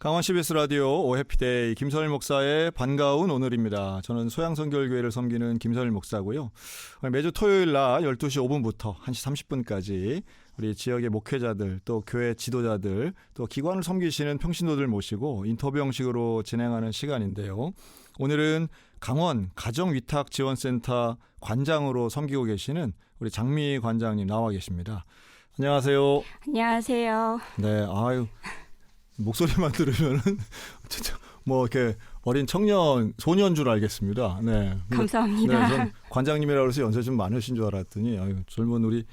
강원 CBS 라디오 오해피데이 김선일 목사의 반가운 오늘입니다. 저는 소양선결교회를 섬기는 김선일 목사고요. 매주 토요일 날 12시 5분부터 1시 30분까지 우리 지역의 목회자들 또 교회 지도자들 또 기관을 섬기시는 평신도들 모시고 인터뷰 형식으로 진행하는 시간인데요. 오늘은 강원 가정위탁지원센터 관장으로 섬기고 계시는 우리 장미 관장님 나와 계십니다. 안녕하세요. 안녕하세요. 네, 아유. 목소리만 들으면은 뭐 이렇게 어린 청년 소년 줄 알겠습니다. 네, 감사합니다. 네, 전 관장님이라고 해서 연세 좀 많으신 줄 알았더니 아유, 젊은 우리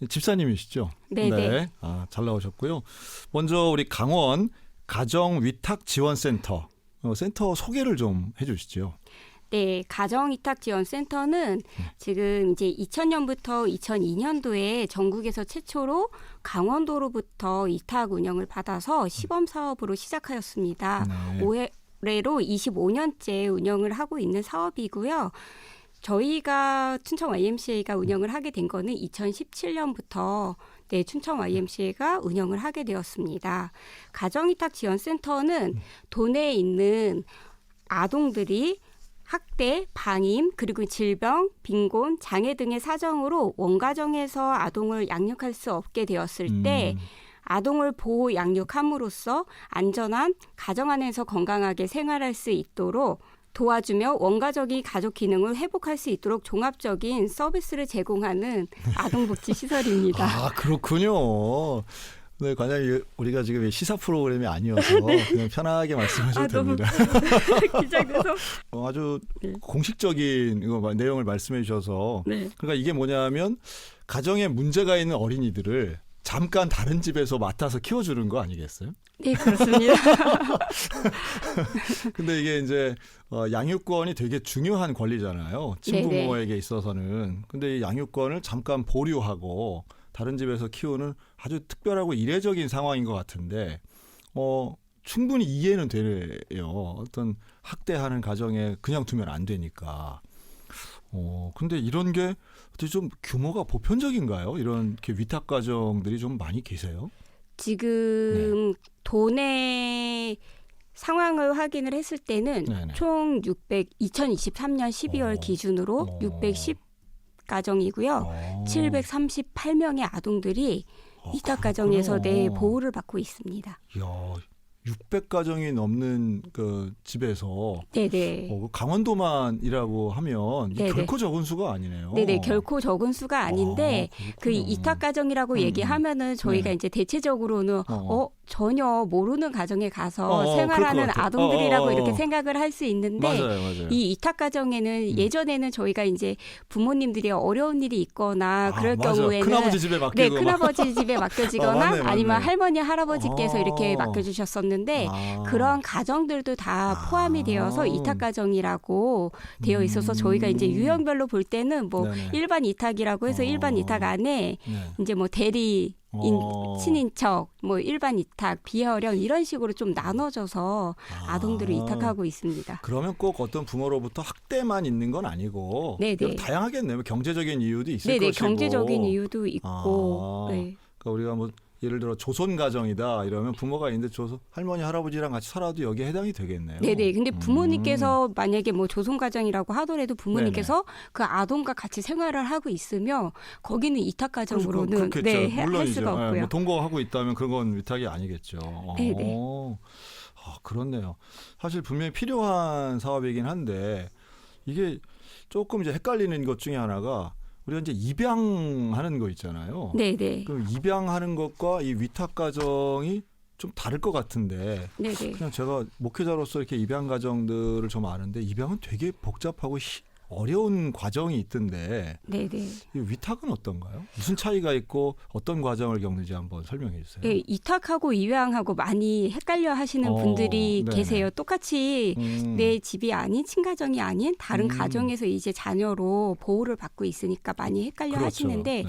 집사님이시죠. 네네. 잘 나오셨고요. 먼저 우리 강원 가정위탁지원센터 센터 소개를 좀 해주시죠. 네, 가정위탁지원센터는 지금 이제 2000년부터 2002년도에 전국에서 최초로 강원도로부터 위탁 운영을 받아서 시범 사업으로 시작하였습니다. 네. 올해로 25년째 운영을 하고 있는 사업이고요. 저희가 춘천 YMCA가 운영을 하게 된 거는 2017년부터 춘천 YMCA가 운영을 하게 되었습니다. 가정위탁지원센터는 도내에 있는 아동들이 학대, 방임, 그리고 질병, 빈곤, 장애 등의 사정으로 원가정에서 아동을 양육할 수 없게 되었을 때 아동을 보호 양육함으로써 안전한 가정 안에서 건강하게 생활할 수 있도록 도와주며 원가적인 가족 기능을 회복할 수 있도록 종합적인 서비스를 제공하는 아동복지 시설입니다. 아, 그렇군요. 네, 관장님, 우리가 지금 시사 프로그램이 아니어서 네. 그냥 편하게 말씀하셔도 됩니다. 긴장돼서. 아주 공식적인 내용을 말씀해 주셔서 네. 그러니까 이게 뭐냐면 가정에 문제가 있는 어린이들을 잠깐 다른 집에서 맡아서 키워주는 거 아니겠어요? 네, 그렇습니다. 근데 이게 이제 양육권이 되게 중요한 권리잖아요. 친부모에게 있어서는. 근데 이 양육권을 잠깐 보류하고 다른 집에서 키우는 아주 특별하고 이례적인 상황인 것 같은데 충분히 이해는 되네요. 어떤 학대하는 가정에 그냥 두면 안 되니까. 근데 이런 게 어떻게 좀 규모가 보편적인가요? 이런 위탁 가정들이 좀 많이 계세요? 지금 네. 도내 상황을 확인을 했을 때는 네네. 총 2023년 12월 기준으로 610 가정이고요. 738명의 아동들이 위탁 가정에서 보호를 받고 있습니다. 이야, 600가정이 넘는 그 집에서 네네. 강원도만이라고 하면 결코 적은 수가 아니네요. 네네, 결코 적은 수가 아닌데 그 위탁 가정이라고 얘기하면은 저희가 이제 대체적으로는 전혀 모르는 가정에 가서 생활하는 아동들이라고 이렇게 생각을 할 수 있는데 맞아요. 이 위탁 가정에는 예전에는 저희가 이제 부모님들이 어려운 일이 있거나 그럴 경우에는 큰아버지 집에 맡기고 네, 큰아버지 집에 맡겨지거나 맞네. 아니면 할머니 할아버지께서 이렇게 맡겨주셨었는데 그런 가정들도 다 포함이 되어서 위탁 가정이라고 되어 있어서 저희가 이제 유형별로 볼 때는 뭐 일반 위탁이라고 해서 일반 위탁 안에 이제 뭐 대리 친인척, 뭐 일반 위탁, 비혈연 이런 식으로 좀 나눠져서 아동들을 위탁하고 있습니다. 그러면 꼭 어떤 부모로부터 학대만 있는 건 아니고 다양하겠네요. 경제적인 이유도 있을 것이고. 경제적인 이유도 있고. 그러니까 우리가 뭐 예를 들어 조선 가정이다 이러면 부모가 있는데 할머니 할아버지랑 같이 살아도 여기에 해당이 되겠네요. 네네. 근데 부모님께서 만약에 뭐 조선 가정이라고 하더라도 부모님께서 그 아동과 같이 생활을 하고 있으면 거기는 위탁 가정으로는 할 수가 없고요. 뭐 동거하고 있다면 그건 위탁이 아니겠죠. 네네. 그렇네요. 사실 분명히 필요한 사업이긴 한데 이게 조금 이제 헷갈리는 것 중에 하나가. 우리가 이제 입양하는 거 있잖아요. 네네. 그럼 입양하는 것과 이 위탁 가정이 좀 다를 것 같은데. 네네. 그냥 제가 목회자로서 이렇게 입양 가정들을 좀 아는데 입양은 되게 복잡하고 어려운 과정이 있던데. 네네. 이 위탁은 어떤가요? 무슨 차이가 있고 어떤 과정을 겪는지 한번 설명해 주세요. 네, 위탁하고 입양하고 많이 헷갈려 하시는 분들이 계세요. 똑같이 내 집이 아닌 친가정이 아닌 다른 가정에서 이제 자녀로 보호를 받고 있으니까 많이 헷갈려 하시는데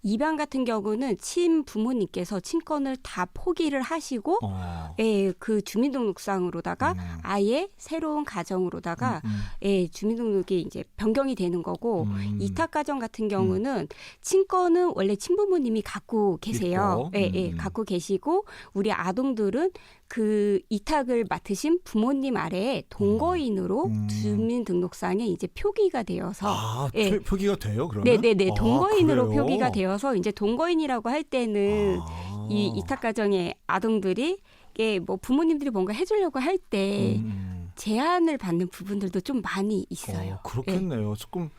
입양 같은 경우는 친부모님께서 친권을 다 포기를 하시고 그 주민등록상으로다가 아예 새로운 가정으로다가 주민등록이 이제 변경이 되는 거고 이탁 가정 같은 경우는 친권은 원래 친부모님이 갖고 계세요. 갖고 계시고 우리 아동들은 그 이탁을 맡으신 부모님 아래에 동거인으로 주민등록상에 이제 표기가 되어서 예. 표기가 돼요, 그러면? 네네네. 동거인으로 그래요? 표기가 되어서 이제 동거인이라고 할 때는 이 이탁 가정의 아동들이 이게 뭐 부모님들이 뭔가 해주려고 할 때 제한을 받는 부분들도 좀 많이 있어요. 그렇겠네요. 조금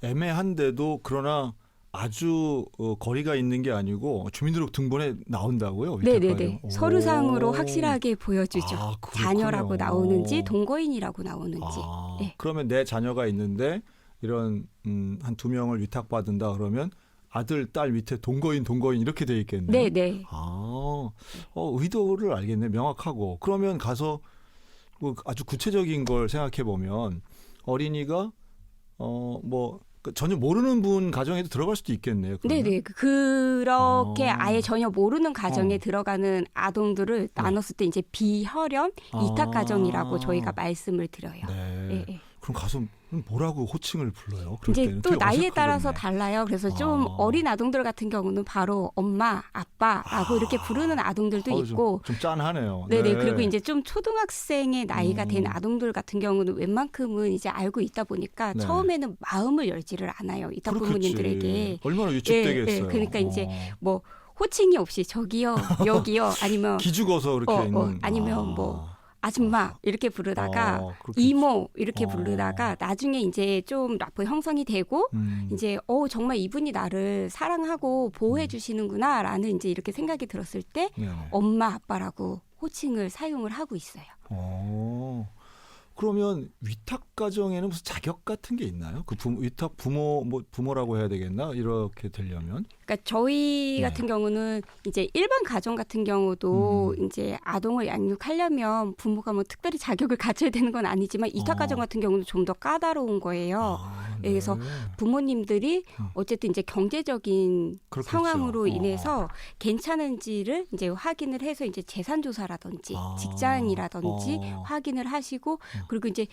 애매한데도 그러나 아주 거리가 있는 게 아니고 주민등록 등본에 나온다고요? 네네네. 서류상으로 확실하게 보여주죠. 그렇군요. 자녀라고 나오는지 동거인이라고 나오는지. 네. 그러면 내 자녀가 있는데 이런 한 2명을 위탁받은다 그러면 아들, 딸 밑에 동거인 이렇게 돼 있겠네요. 네네. 의도를 알겠네. 명확하고. 그러면 가서 뭐 아주 구체적인 걸 생각해 보면 어린이가 전혀 모르는 분 가정에도 들어갈 수도 있겠네요. 그러면? 네네. 그렇게 아예 전혀 모르는 가정에 들어가는 아동들을 나눴을 때 이제 비혈연 이탁 가정이라고 저희가 말씀을 드려요. 네. 네. 그럼 가서 뭐라고 호칭을 불러요? 그럴 이제 때는 또 되게 나이에 어색하겠네. 따라서 달라요. 그래서 좀 어린 아동들 같은 경우는 바로 엄마, 아빠라고 이렇게 부르는 아동들도 있고, 좀 짠하네요. 네네. 네. 그리고 이제 좀 초등학생의 나이가 된 아동들 같은 경우는 웬만큼은 이제 알고 있다 보니까 네. 처음에는 마음을 열지를 않아요. 이탁 그렇겠지. 부모님들에게. 얼마나 위축되겠어요. 그러니까 이제 뭐 호칭이 없이 저기요, 여기요, 아니면 기죽어서 그렇게 있는. 아니면 뭐 아줌마 이렇게 부르다가 이모 이렇게 부르다가 나중에 이제 좀 라포 형성이 되고 이제 정말 이분이 나를 사랑하고 보호해 주시는구나라는 이제 이렇게 생각이 들었을 때 엄마 아빠라고 호칭을 사용을 하고 있어요. 그러면 위탁 가정에는 무슨 자격 같은 게 있나요? 그 위탁 부모라고 해야 되겠나? 이렇게 되려면? 그러니까 저희 같은 경우는 이제 일반 가정 같은 경우도 이제 아동을 양육하려면 부모가 뭐 특별히 자격을 가져야 되는 건 아니지만 이탁 가정 같은 경우는 좀 더 까다로운 거예요. 네. 그래서 부모님들이 어쨌든 이제 경제적인 그렇겠죠. 상황으로 인해서 괜찮은지를 이제 확인을 해서 이제 재산 조사라든지 직장이라든지 확인을 하시고 그리고 이제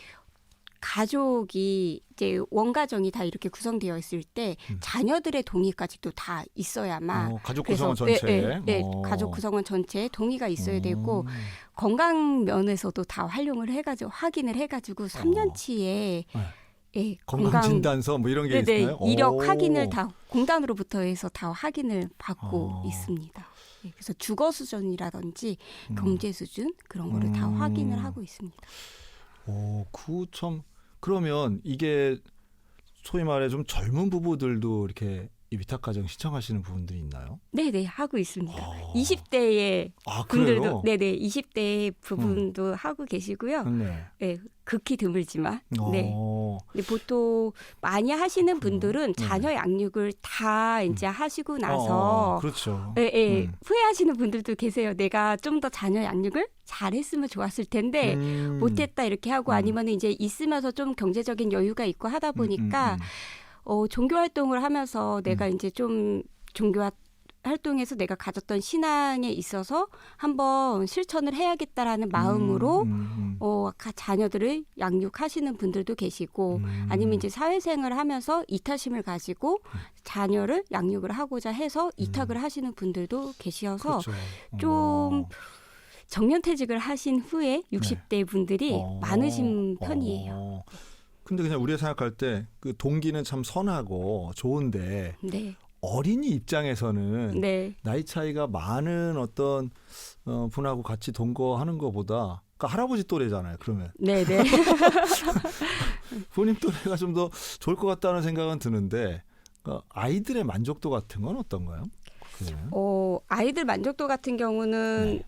가족이 이제 원가정이 다 이렇게 구성되어 있을 때 자녀들의 동의까지도 다 있어야만 가족 구성원 전체 가족 구성원 전체에 동의가 있어야 되고 건강 면에서도 다 활용을 해가지고 확인을 해가지고 3년치에 건강 진단서 뭐 이런 게 있나요? 이력 확인을 다 공단으로부터 해서 다 확인을 받고 있습니다. 그래서 주거 수준이라든지 경제 수준 그런 거를 다 확인을 하고 있습니다. 그러면 이게 소위 말해 좀 젊은 부부들도 이렇게 이 위탁 가정 신청하시는 부분들이 있나요? 네네 하고 있습니다. 20대의 분들도 네네 20대의 부분도 하고 계시고요. 네 극히 드물지만 네. 근데 보통 많이 하시는 분들은 자녀 양육을 다 이제 하시고 나서 그렇죠. 후회하시는 분들도 계세요. 내가 좀 더 자녀 양육을 잘했으면 좋았을 텐데 못했다 이렇게 하고 아니면 이제 있으면서 좀 경제적인 여유가 있고 하다 보니까 종교 활동을 하면서 내가 이제 좀 종교 활동에서 내가 가졌던 신앙에 있어서 한번 실천을 해야겠다라는 마음으로 자녀들을 양육하시는 분들도 계시고 아니면 이제 사회생활을 하면서 이타심을 가지고 자녀를 양육을 하고자 해서 이탁을 하시는 분들도 계셔서 그렇죠. 좀 정년퇴직을 하신 후에 60대 분들이 많으신 편이에요. 근데 그냥 우리가 생각할 때 그 동기는 참 선하고 좋은데 어린이 입장에서는 나이 차이가 많은 어떤 분하고 같이 동거하는 것보다 그러니까 할아버지 또래잖아요. 그러면 네네. 본인 또래가 좀 더 좋을 것 같다는 생각은 드는데 그러니까 아이들의 만족도 같은 건 어떤가요? 아이들 만족도 같은 경우는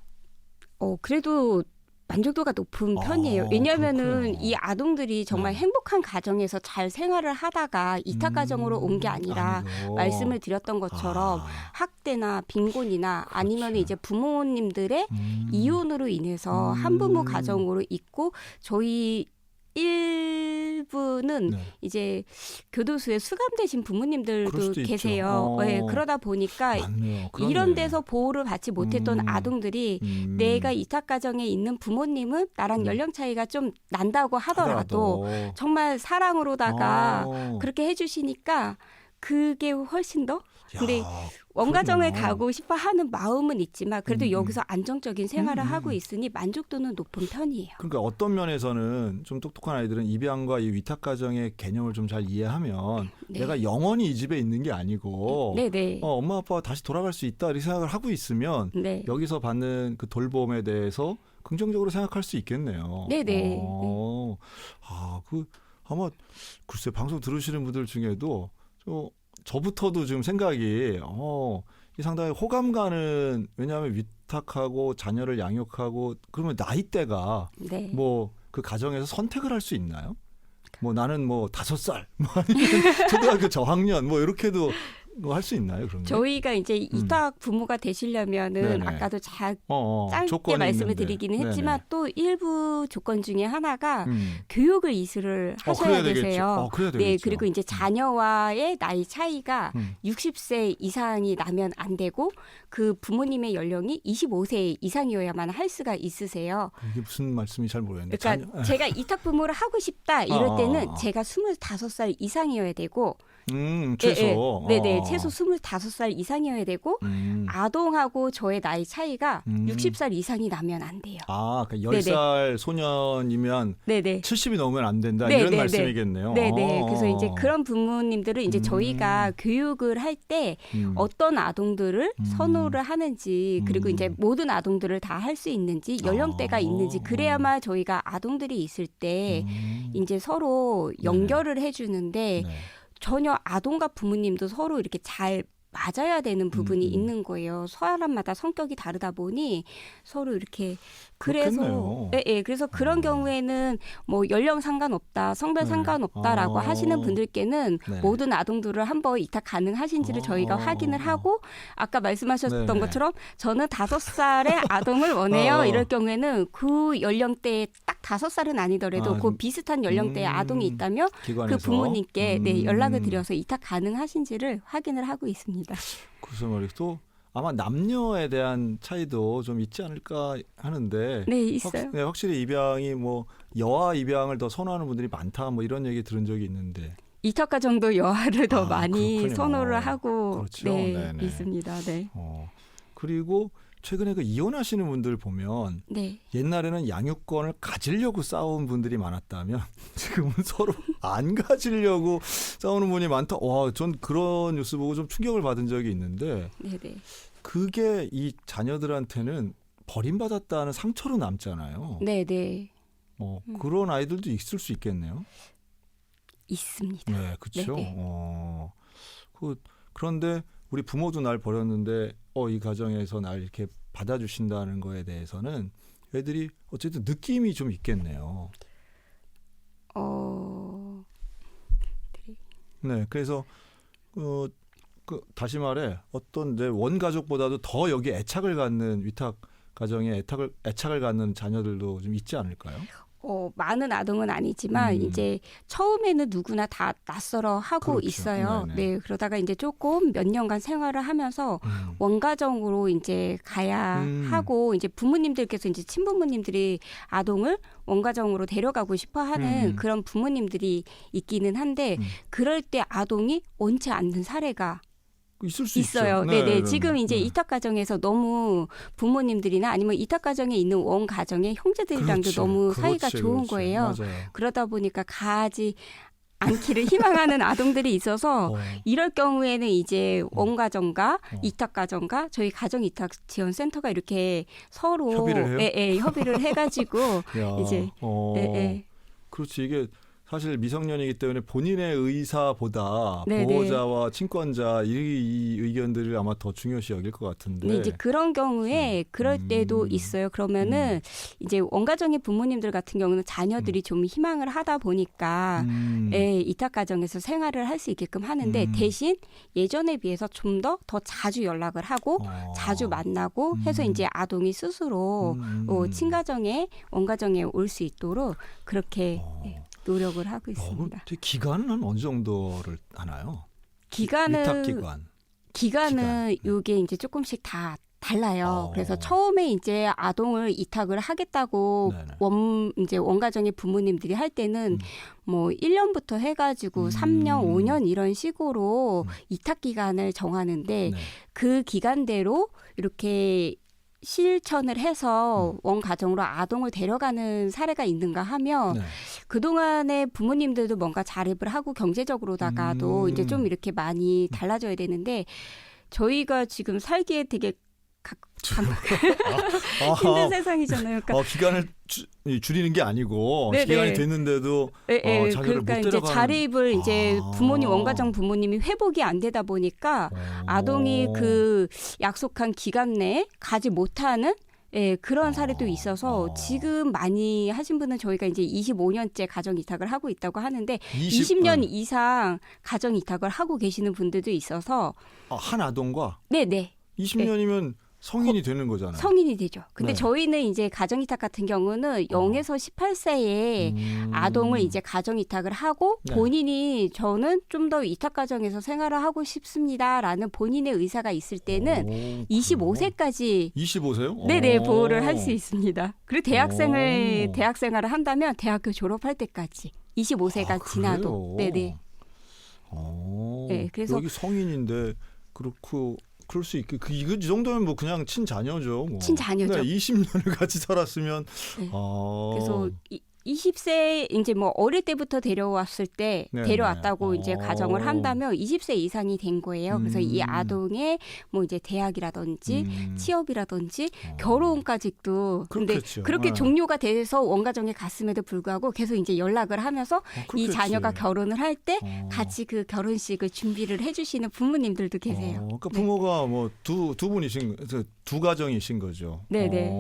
그래도 만족도가 높은 편이에요. 왜냐하면은 이 아동들이 정말 행복한 가정에서 잘 생활을 하다가 이탁 가정으로 온 게 아니라 말씀을 드렸던 것처럼 학대나 빈곤이나 아니면 이제 부모님들의 이혼으로 인해서 한부모 가정으로 있고 저희 일부는 이제 교도소에 수감되신 부모님들도 계세요. 그러다 보니까 이런 데서 보호를 받지 못했던 아동들이 내가 이탁 가정에 있는 부모님은 나랑 연령 차이가 좀 난다고 하더라도 정말 사랑으로다가 그렇게 해주시니까 그게 훨씬 더 근데 원가정을 가고 싶어 하는 마음은 있지만 그래도 여기서 안정적인 생활을 하고 있으니 만족도는 높은 편이에요. 그러니까 어떤 면에서는 좀 똑똑한 아이들은 입양과 이 위탁가정의 개념을 좀 잘 이해하면 네. 내가 영원히 이 집에 있는 게 아니고 네네. 엄마 아빠가 다시 돌아갈 수 있다 이렇게 생각을 하고 있으면 네. 여기서 받는 그 돌봄에 대해서 긍정적으로 생각할 수 있겠네요. 네네. 아마 글쎄 방송 들으시는 분들 중에도 저부터도 지금 생각이 이 상당히 호감 가는, 왜냐하면 위탁하고 자녀를 양육하고 그러면 나이대가 네. 뭐 그 가정에서 선택을 할 수 있나요? 뭐 나는 뭐 5살, 뭐 아니면 초등학교 저학년 뭐 이렇게도 뭐 할 수 있나요? 그런 게? 저희가 이제 이탁 부모가 되시려면은 네네. 아까도 짧게 조건이 말씀을 있는데. 드리기는 네네. 했지만 또 일부 조건 중에 하나가 음. 교육을 이수를 하셔야 그래야 되세요. 그래야 네, 되겠죠. 그리고 이제 자녀와의 나이 차이가 60세 이상이 나면 안 되고 그 부모님의 연령이 25세 이상이어야만 할 수가 있으세요. 이게 무슨 말씀이 잘 모르겠네요. 그러니까 제가 이탁 부모를 하고 싶다 이럴 때는 제가 25살 이상이어야 되고 최소. 네네, 최소 25살 이상이어야 되고 아동하고 저의 나이 차이가 60살 이상이 나면 안 돼요. 그러니까 10살 소년이면 네네. 70이 넘으면 안 된다 네네네. 이런 말씀이겠네요. 네네. 그래서 이제 그런 부모님들은 이제 저희가 교육을 할 때 어떤 아동들을 선호를 하는지 그리고 이제 모든 아동들을 다 할 수 있는지 연령대가 있는지 그래야만 저희가 아동들이 있을 때 이제 서로 연결을 해주는데 네. 전혀 아동과 부모님도 서로 이렇게 잘 맞아야 되는 부분이 있는 거예요. 사람마다 성격이 다르다 보니 서로 이렇게 그렇겠네요. 그래서 그런 경우에는 뭐 연령 상관없다, 성별 네. 상관없다라고 하시는 분들께는 네. 모든 아동들을 한번 이탁 가능하신지를 저희가 확인을 하고 아까 말씀하셨던 네네. 것처럼 저는 5살의 아동을 원해요. 이럴 경우에는 그 연령대에 딱 5살은 아니더라도 그 비슷한 연령대의 아동이 있다면 기관에서. 그 부모님께 연락을 드려서 이탁 가능하신지를 확인을 하고 있습니다. 글쎄 말이에요. 또 아마 남녀에 대한 차이도 좀 있지 않을까 하는데 네, 있어요. 확실히 입양이 뭐 여아 입양을 더 선호하는 분들이 많다 뭐 이런 얘기 들은 적이 있는데 이탁 가정도 여아를 더 많이 그렇군요. 선호를 하고 그렇죠. 네, 네네. 있습니다. 네. 그리고 최근에 그 이혼하시는 분들 보면 네. 옛날에는 양육권을 가지려고 싸운 분들이 많았다면 지금은 서로 안 가지려고 싸우는 분이 많다. 전 그런 뉴스 보고 좀 충격을 받은 적이 있는데 네. 그게 이 자녀들한테는 버림받았다는 상처로 남잖아요. 네. 그런 아이들도 있을 수 있겠네요. 있습니다. 네, 그렇죠. 네네. 그런데 우리 부모도 날 버렸는데 이 가정에서 날 이렇게 받아주신다는 거에 대해서는 애들이 어쨌든 느낌이 좀 있겠네요. 네, 그래서 다시 말해 어떤 내 원가족보다도 더 여기 애착을 갖는 위탁 가정에 애착을 갖는 자녀들도 좀 있지 않을까요? 많은 아동은 아니지만 이제 처음에는 누구나 다 낯설어 하고 그렇죠. 있어요. 네네. 네, 그러다가 이제 조금 몇 년간 생활을 하면서 원가정으로 이제 가야 하고 이제 부모님들께서 이제 친부모님들이 아동을 원가정으로 데려가고 싶어하는 그런 부모님들이 있기는 한데 그럴 때 아동이 원치 않는 사례가 있을 수 있어요. 있죠. 네네. 지금 이제 이탁 가정에서 너무 부모님들이나 아니면 이탁 가정에 있는 원 가정의 형제들이랑도 그렇지. 너무 사이가 그렇지, 좋은 그렇지. 거예요. 맞아요. 그러다 보니까 가지 않기를 희망하는 아동들이 있어서 이럴 경우에는 이제 원 가정과 이탁 가정과 저희 가정 이탁 지원 센터가 이렇게 서로 협의를 해요? 협의를 해가지고 야, 이제 그렇지. 이게 사실 미성년이기 때문에 본인의 의사보다 네네. 보호자와 친권자 이 의견들을 아마 더 중요시 여길 것 같은데. 네, 이제 그런 경우에 그럴 때도 있어요. 그러면은 이제 원가정의 부모님들 같은 경우는 자녀들이 좀 희망을 하다 보니까 이탁 가정에서 생활을 할 수 있게끔 하는데 대신 예전에 비해서 좀 더 자주 연락을 하고 자주 만나고 해서 이제 아동이 스스로 친가정에 원가정에 올 수 있도록 그렇게 노력을 하고 있습니다. 기간은 한 어느 정도를 하나요? 기간은 위탁 기간. 이게 이제 조금씩 다 달라요. 그래서 처음에 이제 아동을 이탁을 하겠다고 이제 원가정의 부모님들이 할 때는 뭐 1년부터 해가지고 3년, 5년 이런 식으로 이탁 기간을 정하는데 그 기간대로 이렇게 실천을 해서 원가정으로 아동을 데려가는 사례가 있는가 하면 그동안에 부모님들도 뭔가 자립을 하고 경제적으로다가도 이제 좀 이렇게 많이 달라져야 되는데 저희가 지금 살기에 되게 힘든 세상이잖아요. 그러니까 기간을 줄이는 게 아니고 기간이 됐는데도 자녀를 그러니까 못 이제 데려가는. 자립을 이제 부모님 원가정 부모님이 회복이 안 되다 보니까 아동이 그 약속한 기간 내에 가지 못하는 그런 사례도 있어서 지금 많이 하신 분은 저희가 이제 25년째 가정 이탁을 하고 있다고 하는데 20년 이상 가정 이탁을 하고 계시는 분들도 있어서 한 아동과 네네 20년이면 성인이 되는 거잖아요. 성인이 되죠. 근데 저희는 이제 가정이탁 같은 경우는 0에서 18세에 아동을 이제 가정이탁을 하고 본인이 저는 좀 더 이탁 가정에서 생활을 하고 싶습니다라는 본인의 의사가 있을 때는 25세까지 25세요? 네네 보호를 할 수 있습니다. 그리고 대학 생활을 한다면 대학교 졸업할 때까지 25세가 지나도 네네. 그래서 여기 성인인데 그렇고. 그럴 수 있게 이 정도면 뭐 그냥 친자녀죠. 뭐. 친자녀죠. 네, 20년을 같이 살았으면. 그래서 20세 이제 뭐 어릴 때부터 데려왔을 때 데려왔다고 이제 가정을 한다면 20세 이상이 된 거예요. 그래서 이 아동의 뭐 이제 대학이라든지 취업이라든지 결혼까지도 근데 그렇게 종료가 돼서 원가정에 갔음에도 불구하고 계속 이제 연락을 하면서 이 자녀가 결혼을 할 때 같이 그 결혼식을 준비를 해주시는 부모님들도 계세요. 그러니까 부모가 뭐 두 분이신 두 가정이신 거죠. 네네.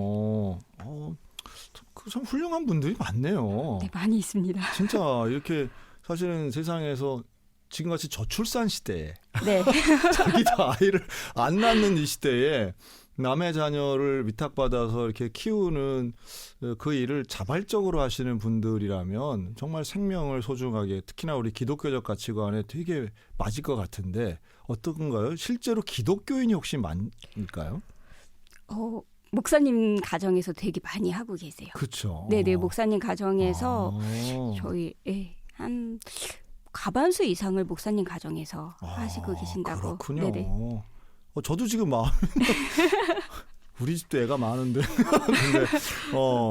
참 훌륭한 분들이 많네요. 네, 많이 있습니다. 진짜 이렇게 사실은 세상에서 지금같이 저출산 시대에 자기도 아이를 안 낳는 이 시대에 남의 자녀를 위탁받아서 이렇게 키우는 그 일을 자발적으로 하시는 분들이라면 정말 생명을 소중하게 특히나 우리 기독교적 가치관에 되게 맞을 것 같은데 어떤가요? 실제로 기독교인이 혹시 많을까요? 목사님 가정에서 되게 많이 하고 계세요. 그렇죠. 네네 목사님 가정에서 저희 한 과반수 이상을 목사님 가정에서 하시고 계신다고. 그렇군요. 네네. 저도 지금 마음이 우리 집도 애가 많은데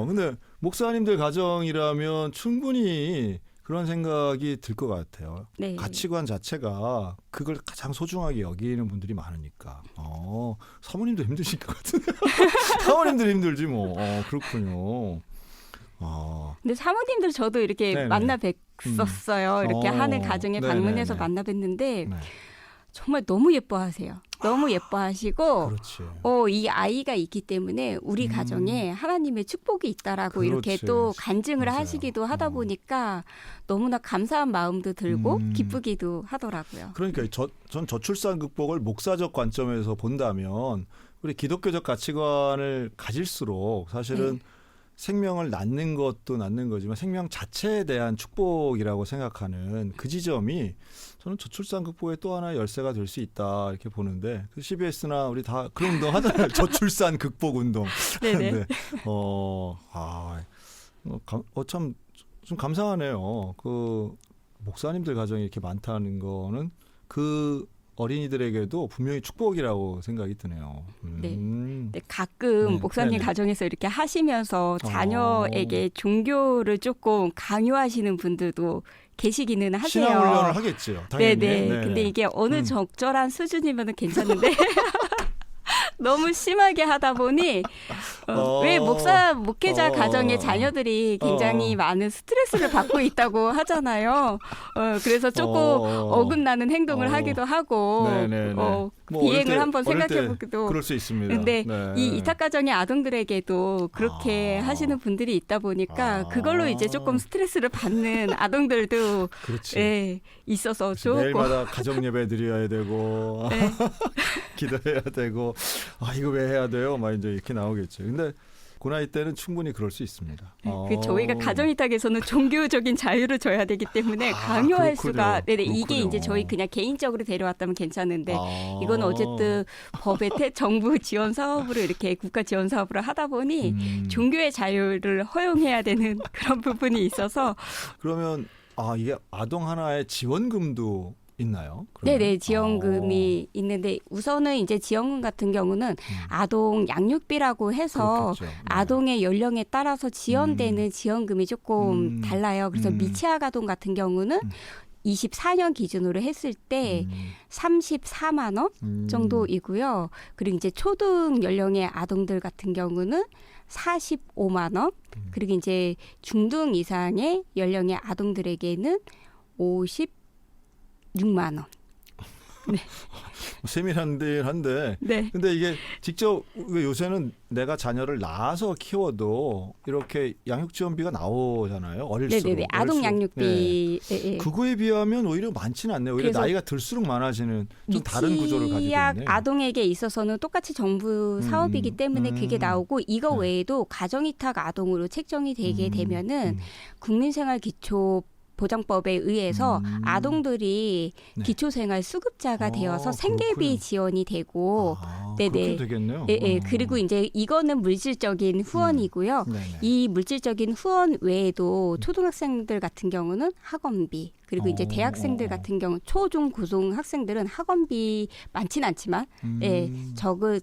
근데 목사님들 가정이라면 충분히 그런 생각이 들 것 같아요. 네. 가치관 자체가 그걸 가장 소중하게 여기는 분들이 많으니까. 사모님도 힘드실 것 같은데. 사모님들 힘들지 뭐. 그렇군요. 근데 사모님들 저도 이렇게 만나 뵀었어요. 이렇게 하는 가정에 방문해서 만나 뵀는데 정말 너무 예뻐하세요. 너무 예뻐하시고 이 아이가 있기 때문에 우리 가정에 하나님의 축복이 있다라고 이렇게 또 간증을 하시기도 하다 보니까 너무나 감사한 마음도 들고 기쁘기도 하더라고요. 그러니까 전 저출산 극복을 목사적 관점에서 본다면 우리 기독교적 가치관을 가질수록 사실은 생명을 낳는 것도 낳는 거지만 생명 자체에 대한 축복이라고 생각하는 그 지점이 저는 저출산 극복의 또 하나의 열쇠가 될 수 있다 이렇게 보는데 CBS나 우리 다 그런 운동 하잖아요. 저출산 극복 운동. 네네. 네. 참 좀 감사하네요. 그 목사님들 가정이 이렇게 많다는 거는 그 어린이들에게도 분명히 축복이라고 생각이 드네요. 네. 가끔 목사님 가정에서 이렇게 하시면서 자녀에게 종교를 조금 강요하시는 분들도 계시기는 하세요. 신앙 훈련을 하겠죠. 당연히. 네네. 근데 이게 어느 적절한 수준이면 괜찮은데 너무 심하게 하다 보니 왜 목회자 가정의 자녀들이 굉장히 많은 스트레스를 받고 있다고 하잖아요. 그래서 조금 어긋나는 행동을 하기도 하고 비행을 한번 생각해보기도. 그럴 수 있습니다. 근데 이 이탁 가정의 아동들에게도 그렇게 하시는 분들이 있다 보니까 그걸로 이제 조금 스트레스를 받는 아동들도 있어서 좋고. 매일마다 가정 예배 드려야 되고 기도해야 되고 이거 왜 해야 돼요? 막 이제 이렇게 나오겠죠. 근데 그 나이 때는 충분히 그럴 수 있습니다. 그 저희가 가정이탁에서는 종교적인 자유를 줘야 되기 때문에 강요할 수가 네네 그렇군요. 이게 이제 저희 그냥 개인적으로 데려왔다면 괜찮은데 이건 어쨌든 법의 정부 지원 사업으로 이렇게 국가 지원 사업으로 하다 보니 종교의 자유를 허용해야 되는 그런 부분이 있어서 그러면 이게 아동 하나의 지원금도 있나요? 네네 지원금이 있는데 우선은 이제 지원금 같은 경우는 아동 양육비라고 해서 그렇겠죠. 네. 아동의 연령에 따라서 지원되는 지원금이 조금 달라요. 그래서 미취학 아동 같은 경우는 24년 기준으로 했을 때 34만 원 정도이고요. 그리고 이제 초등 연령의 아동들 같은 경우는 45만 원. 그리고 이제 중등 이상의 연령의 아동들에게는 56만 원. 네. 세밀한데 네. 근데 이게 직접 요새는 내가 자녀를 낳아서 키워도 이렇게 양육 지원비가 나오잖아요. 어릴수록. 네네네. 아동 양육비. 네. 예. 그거에 비하면 오히려 많지는 않네요. 오히려 나이가 들수록 많아지는 좀 다른 구조를 가지고 있네요. 아동에게 있어서는 똑같이 정부 사업이기 때문에 그게 나오고 이거 외에도 가정위탁 아동으로 책정이 되게 되면은 국민생활기초 보장법에 의해서 아동들이 기초생활 수급자가 되어서 생계비 그렇군요. 지원이 되고 네네. 그렇게 되겠네요. 예. 그리고 이제 이거는 물질적인 후원이고요. 이 물질적인 후원 외에도 초등학생들 같은 경우는 학원비 그리고 이제 대학생들 같은 경우 초중 고등 학생들은 학원비 많지는 않지만 예,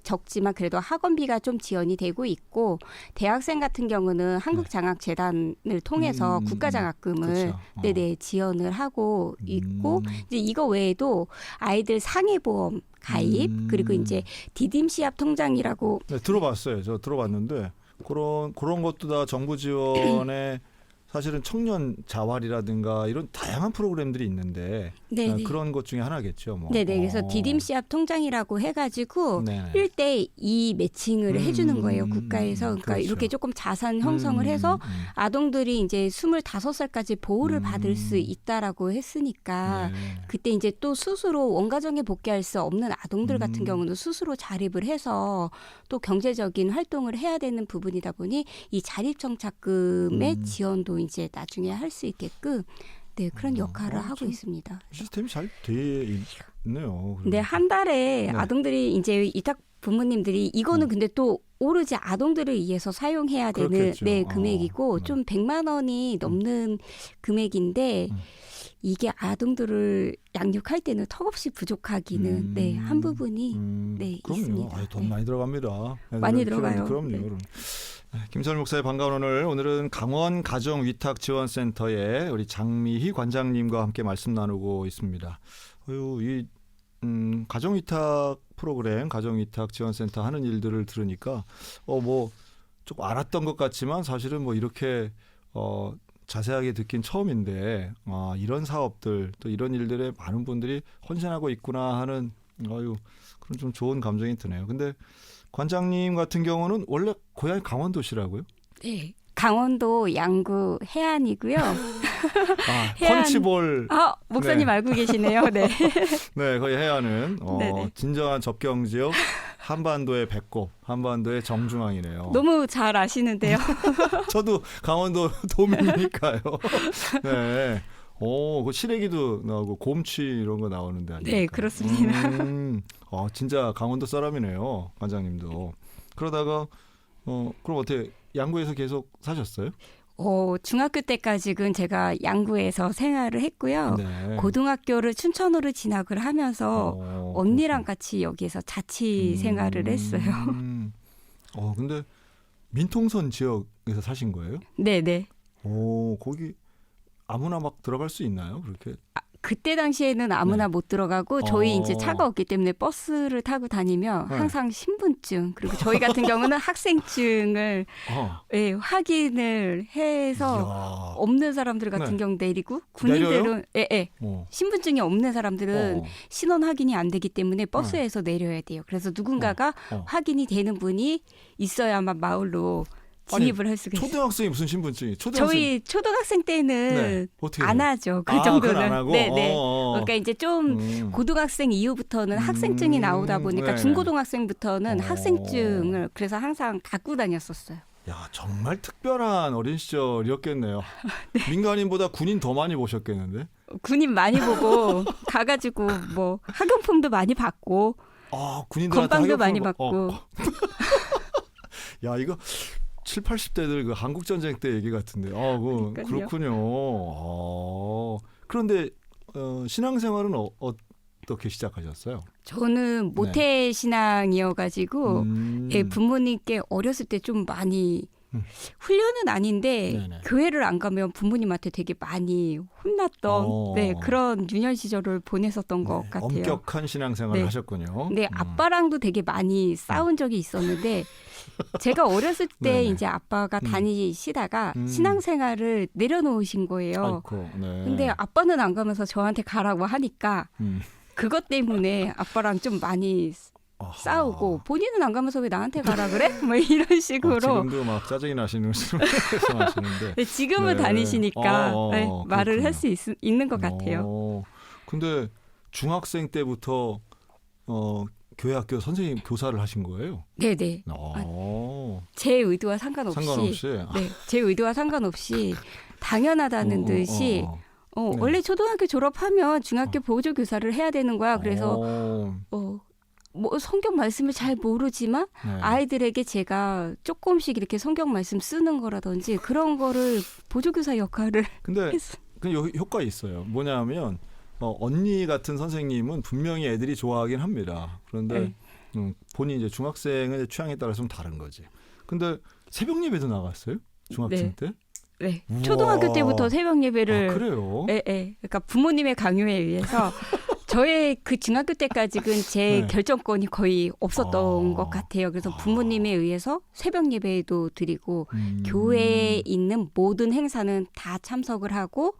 적지만 그래도 학원비가 좀 지원이 되고 있고 대학생 같은 경우는 한국장학재단을 통해서 국가장학금을 그렇죠. 네네 지원을 하고 있고 이제 이거 외에도 아이들 상해보험 가입 그리고 이제 디딤 시합 통장이라고 네, 들어봤어요. 저 들어봤는데 그런 것도 다 정부 지원에 사실은 청년 자활이라든가 이런 다양한 프로그램들이 있는데 그런 것 중에 하나겠죠. 뭐. 네네. 그래서 디딤 시합 통장이라고 해가지고 네네. 1대2 매칭을 해주는 거예요. 국가에서. 그러니까 그렇죠. 이렇게 조금 자산 형성을 해서 아동들이 이제 25살까지 보호를 받을 수 있다라고 했으니까 그때 이제 또 스스로 원가정에 복귀할 수 없는 아동들 같은 경우는 스스로 자립을 해서 또 경제적인 활동을 해야 되는 부분이다 보니 이 자립정착금의 지원도 이제 나중에 할 수 있게끔 그런 역할을 하고 있습니다. 시스템이 잘 돼 있네요. 근데 한 달에 아동들이 이제 이탁 부모님들이 이거는 근데 또 오로지 아동들을 위해서 사용해야 되는 그렇겠죠. 금액이고 좀 100만 원이 넘는 금액인데 이게 아동들을 양육할 때는 턱없이 부족하기는 한 부분이 그럼요. 있습니다. 돈 많이 들어갑니다. 많이 들어가요. 그럼요. 김선일 목사의 반가운 오늘은 강원 가정위탁지원센터의 우리 장미희 관장님과 함께 말씀 나누고 있습니다. 이 가정위탁 프로그램, 가정위탁지원센터 하는 일들을 들으니까 뭐 조금 알았던 것 같지만 사실은 뭐 이렇게 자세하게 듣긴 처음인데 이런 사업들 또 이런 일들에 많은 분들이 헌신하고 있구나 하는 그런 좀 좋은 감정이 드네요. 근데 관장님 같은 경우는 원래 고향이 강원도시라고요? 네. 강원도 양구 해안이고요. 펀치볼. 목사님 알고 계시네요. 네. 네, 거기 해안은 진정한 접경 지역 한반도의 배꼽, 한반도의 정중앙이네요. 너무 잘 아시는데요. 저도 강원도 도민이니까요. 네. 그 시래기도 나오고 곰치 이런 거 나오는데 아닙니까? 네, 그렇습니다. 진짜 강원도 사람이네요, 관장님도. 그러다가 그럼 어떻게 양구에서 계속 사셨어요? 중학교 때까지는 제가 양구에서 생활을 했고요. 네. 고등학교를 춘천으로 진학을 하면서 언니랑 같이 여기에서 자취 생활을 했어요. 근데 민통선 지역에서 사신 거예요? 네네. 거기 아무나 막 들어갈 수 있나요? 그렇게? 그때 당시에는 아무나 못 들어가고 저희 이제 차가 없기 때문에 버스를 타고 다니면 항상 신분증 그리고 저희 같은 경우는 학생증을 확인을 해서 없는 사람들 같은 경우 내리고 군인들은 신분증이 없는 사람들은 신원 확인이 안 되기 때문에 버스에서 내려야 돼요. 그래서 누군가가 확인이 되는 분이 있어야만 마을로 진입을 할 수가 있어요. 초등학생이 무슨 신분증이? 저희 초등학생 때는 안 하죠. 그 정도는. 안 하고? 네네. 그러니까 이제 좀 고등학생 이후부터는 학생증이 나오다 보니까 중고등학생부터는 학생증을 그래서 항상 갖고 다녔었어요. 야, 정말 특별한 어린 시절이었겠네요. 민간인보다 군인 더 많이 보셨겠는데? 군인 많이 보고 가가지고 뭐 학용품도 많이 받고 군인들한테 건빵도 많이 학용품을 받고. 야, 이거 7, 80대들 그 한국 전쟁 때 얘기 같은데. 그러니까요. 그렇군요. 그런데 신앙생활은 어떻게 시작하셨어요? 저는 모태 신앙이어가지고 예, 부모님께 어렸을 때 좀 많이 훈련은 아닌데 네네. 교회를 안 가면 부모님한테 되게 많이 혼났던 네, 그런 유년 시절을 보냈었던 것 같아요. 엄격한 신앙생활을 네. 하셨군요. 네, 아빠랑도 되게 많이 싸운 적이 있었는데 제가 어렸을 때 네네. 이제 아빠가 다니시다가 신앙생활을 내려놓으신 거예요. 아이고, 네. 근데 아빠는 안 가면서 저한테 가라고 하니까 그것 때문에 아빠랑 좀 많이 싸우고 본인은 안 가면서 왜 나한테 가라 그래? 뭐 이런 식으로. 지금도 막 짜증이 나시는 말씀하시는데. 네, 지금은 네. 다니시니까 네, 말을 할 수 있는 것 같아요. 근데 중학생 때부터 교회 학교 선생님 교사를 하신 거예요? 네네. 제 의도와 상관없이. 네, 제 의도와 상관없이 당연하다는 듯이 네. 원래 초등학교 졸업하면 중학교 보조 교사를 해야 되는 거야. 그래서 뭐 성경 말씀을 잘 모르지만 네. 아이들에게 제가 조금씩 이렇게 성경 말씀 쓰는 거라든지 그런 거를 보조교사 역할을 근데 했어요. 그 효과 있어요. 뭐냐면 언니 같은 선생님은 분명히 애들이 좋아하긴 합니다. 그런데 본인 이제 중학생의 취향에 따라 좀 다른 거지. 근데 새벽 예배도 나갔어요? 중학생 때? 네. 우와. 초등학교 때부터 새벽 예배를. 그래요? 네. 그러니까 부모님의 강요에 의해서 저의 그 중학교 때까지는 제 네. 결정권이 거의 없었던 것 같아요. 그래서 부모님에 의해서 새벽 예배도 드리고 교회에 있는 모든 행사는 다 참석을 하고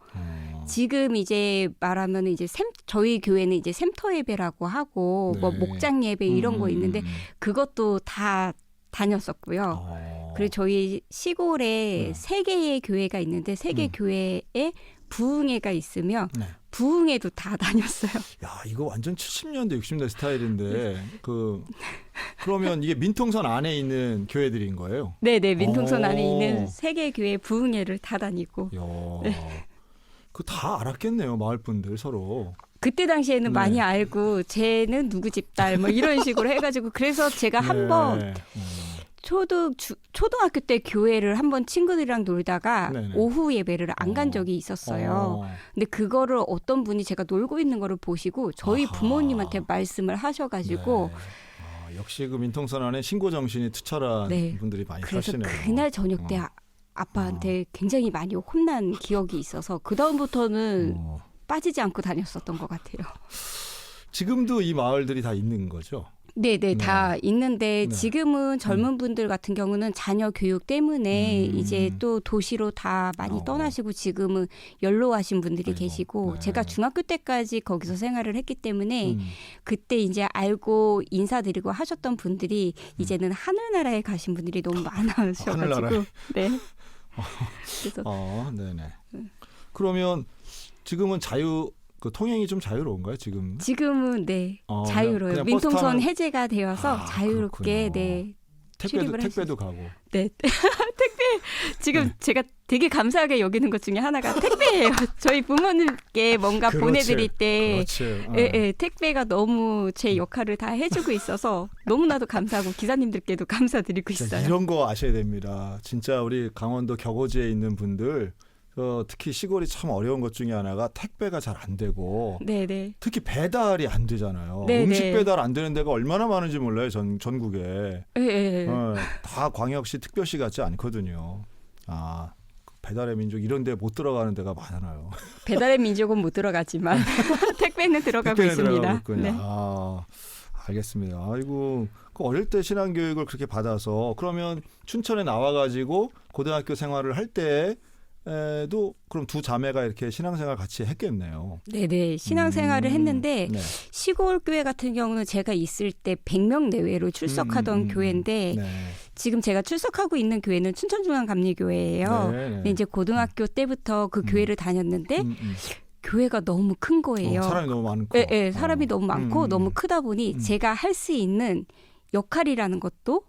지금 이제 말하면 이제 저희 교회는 이제 샘터 예배라고 하고 네. 뭐 목장 예배 이런 거 있는데 그것도 다 다녔었고요. 그리고 저희 시골에 3개의 교회가 있는데 3개 교회에 부흥회가 있으면 부흥회도 다 다녔어요. 야, 이거 완전 70년대, 60년대 스타일인데 그러면 이게 민통선 안에 있는 교회들인 거예요? 네네, 민통선 안에 있는 3개의 교회 부흥회를 다 다니고. 그 다 알았겠네요, 마을 분들 서로. 그때 당시에는 많이 알고 쟤는 누구 집 딸 뭐 이런 식으로 해가지고 그래서 제가 한번 초등학교 때 교회를 한번 친구들이랑 놀다가 오후 예배를 안 간 적이 있었어요. 근데 그거를 어떤 분이 제가 놀고 있는 거를 보시고 저희 부모님한테 말씀을 하셔가지고 역시 그 민통선 안에 신고 정신이 투철한 분들이 많이 사시네요. 그래서 그날 저녁 때 아빠한테 굉장히 많이 혼난 기억이 있어서 그 다음부터는 빠지지 않고 다녔었던 것 같아요. 지금도 이 마을들이 다 있는 거죠? 네네, 다 있는데 지금은 젊은 분들 같은 경우는 자녀 교육 때문에 이제 또 도시로 다 많이 떠나시고 지금은 연로하신 분들이 계시고 제가 중학교 때까지 거기서 생활을 했기 때문에 그때 이제 알고 인사드리고 하셨던 분들이 이제는 하늘나라에 가신 분들이 너무 많으셔가지고 네. 그래서 네네. 그러면 지금은 그 통행이 좀 자유로운가요, 지금? 지금은 자유로워요. 그냥 민통선 해제가 되어서 자유롭게 그렇군요. 택배도 가고. 네. 택배 지금 제가 되게 감사하게 여기는 것 중에 하나가 택배예요. 저희 부모님께 뭔가 보내드릴 때 택배가 너무 제 역할을 다 해주고 있어서 너무나도 감사하고 기사님들께도 감사드리고 있어요. 이런 거 아셔야 됩니다. 진짜 우리 강원도 격오지에 있는 분들 특히 시골이 참 어려운 것 중에 하나가 택배가 잘 안 되고 특히 배달이 안 되잖아요. 음식 배달 안 되는 데가 얼마나 많은지 몰라요. 전국에. 다 광역시 특별시 같지 않거든요. 배달의 민족 이런 데 못 들어가는 데가 많아요. 배달의 민족은 못 들어가지만 택배는 들어가고 있습니다. 알겠습니다. 아이고, 그 어릴 때 신앙교육을 그렇게 받아서 그러면 춘천에 나와가지고 고등학교 생활을 할 때도 그럼 두 자매가 이렇게 신앙생활 같이 했겠네요. 네네. 신앙생활을 했는데 시골 교회 같은 경우는 제가 있을 때 100명 내외로 출석하던 교회인데 지금 제가 출석하고 있는 교회는 춘천중앙감리교회예요. 근데 이제 고등학교 때부터 그 교회를 다녔는데 교회가 너무 큰 거예요. 사람이 너무 많고. 사람이 너무 많고 너무 크다 보니 제가 할 수 있는 역할이라는 것도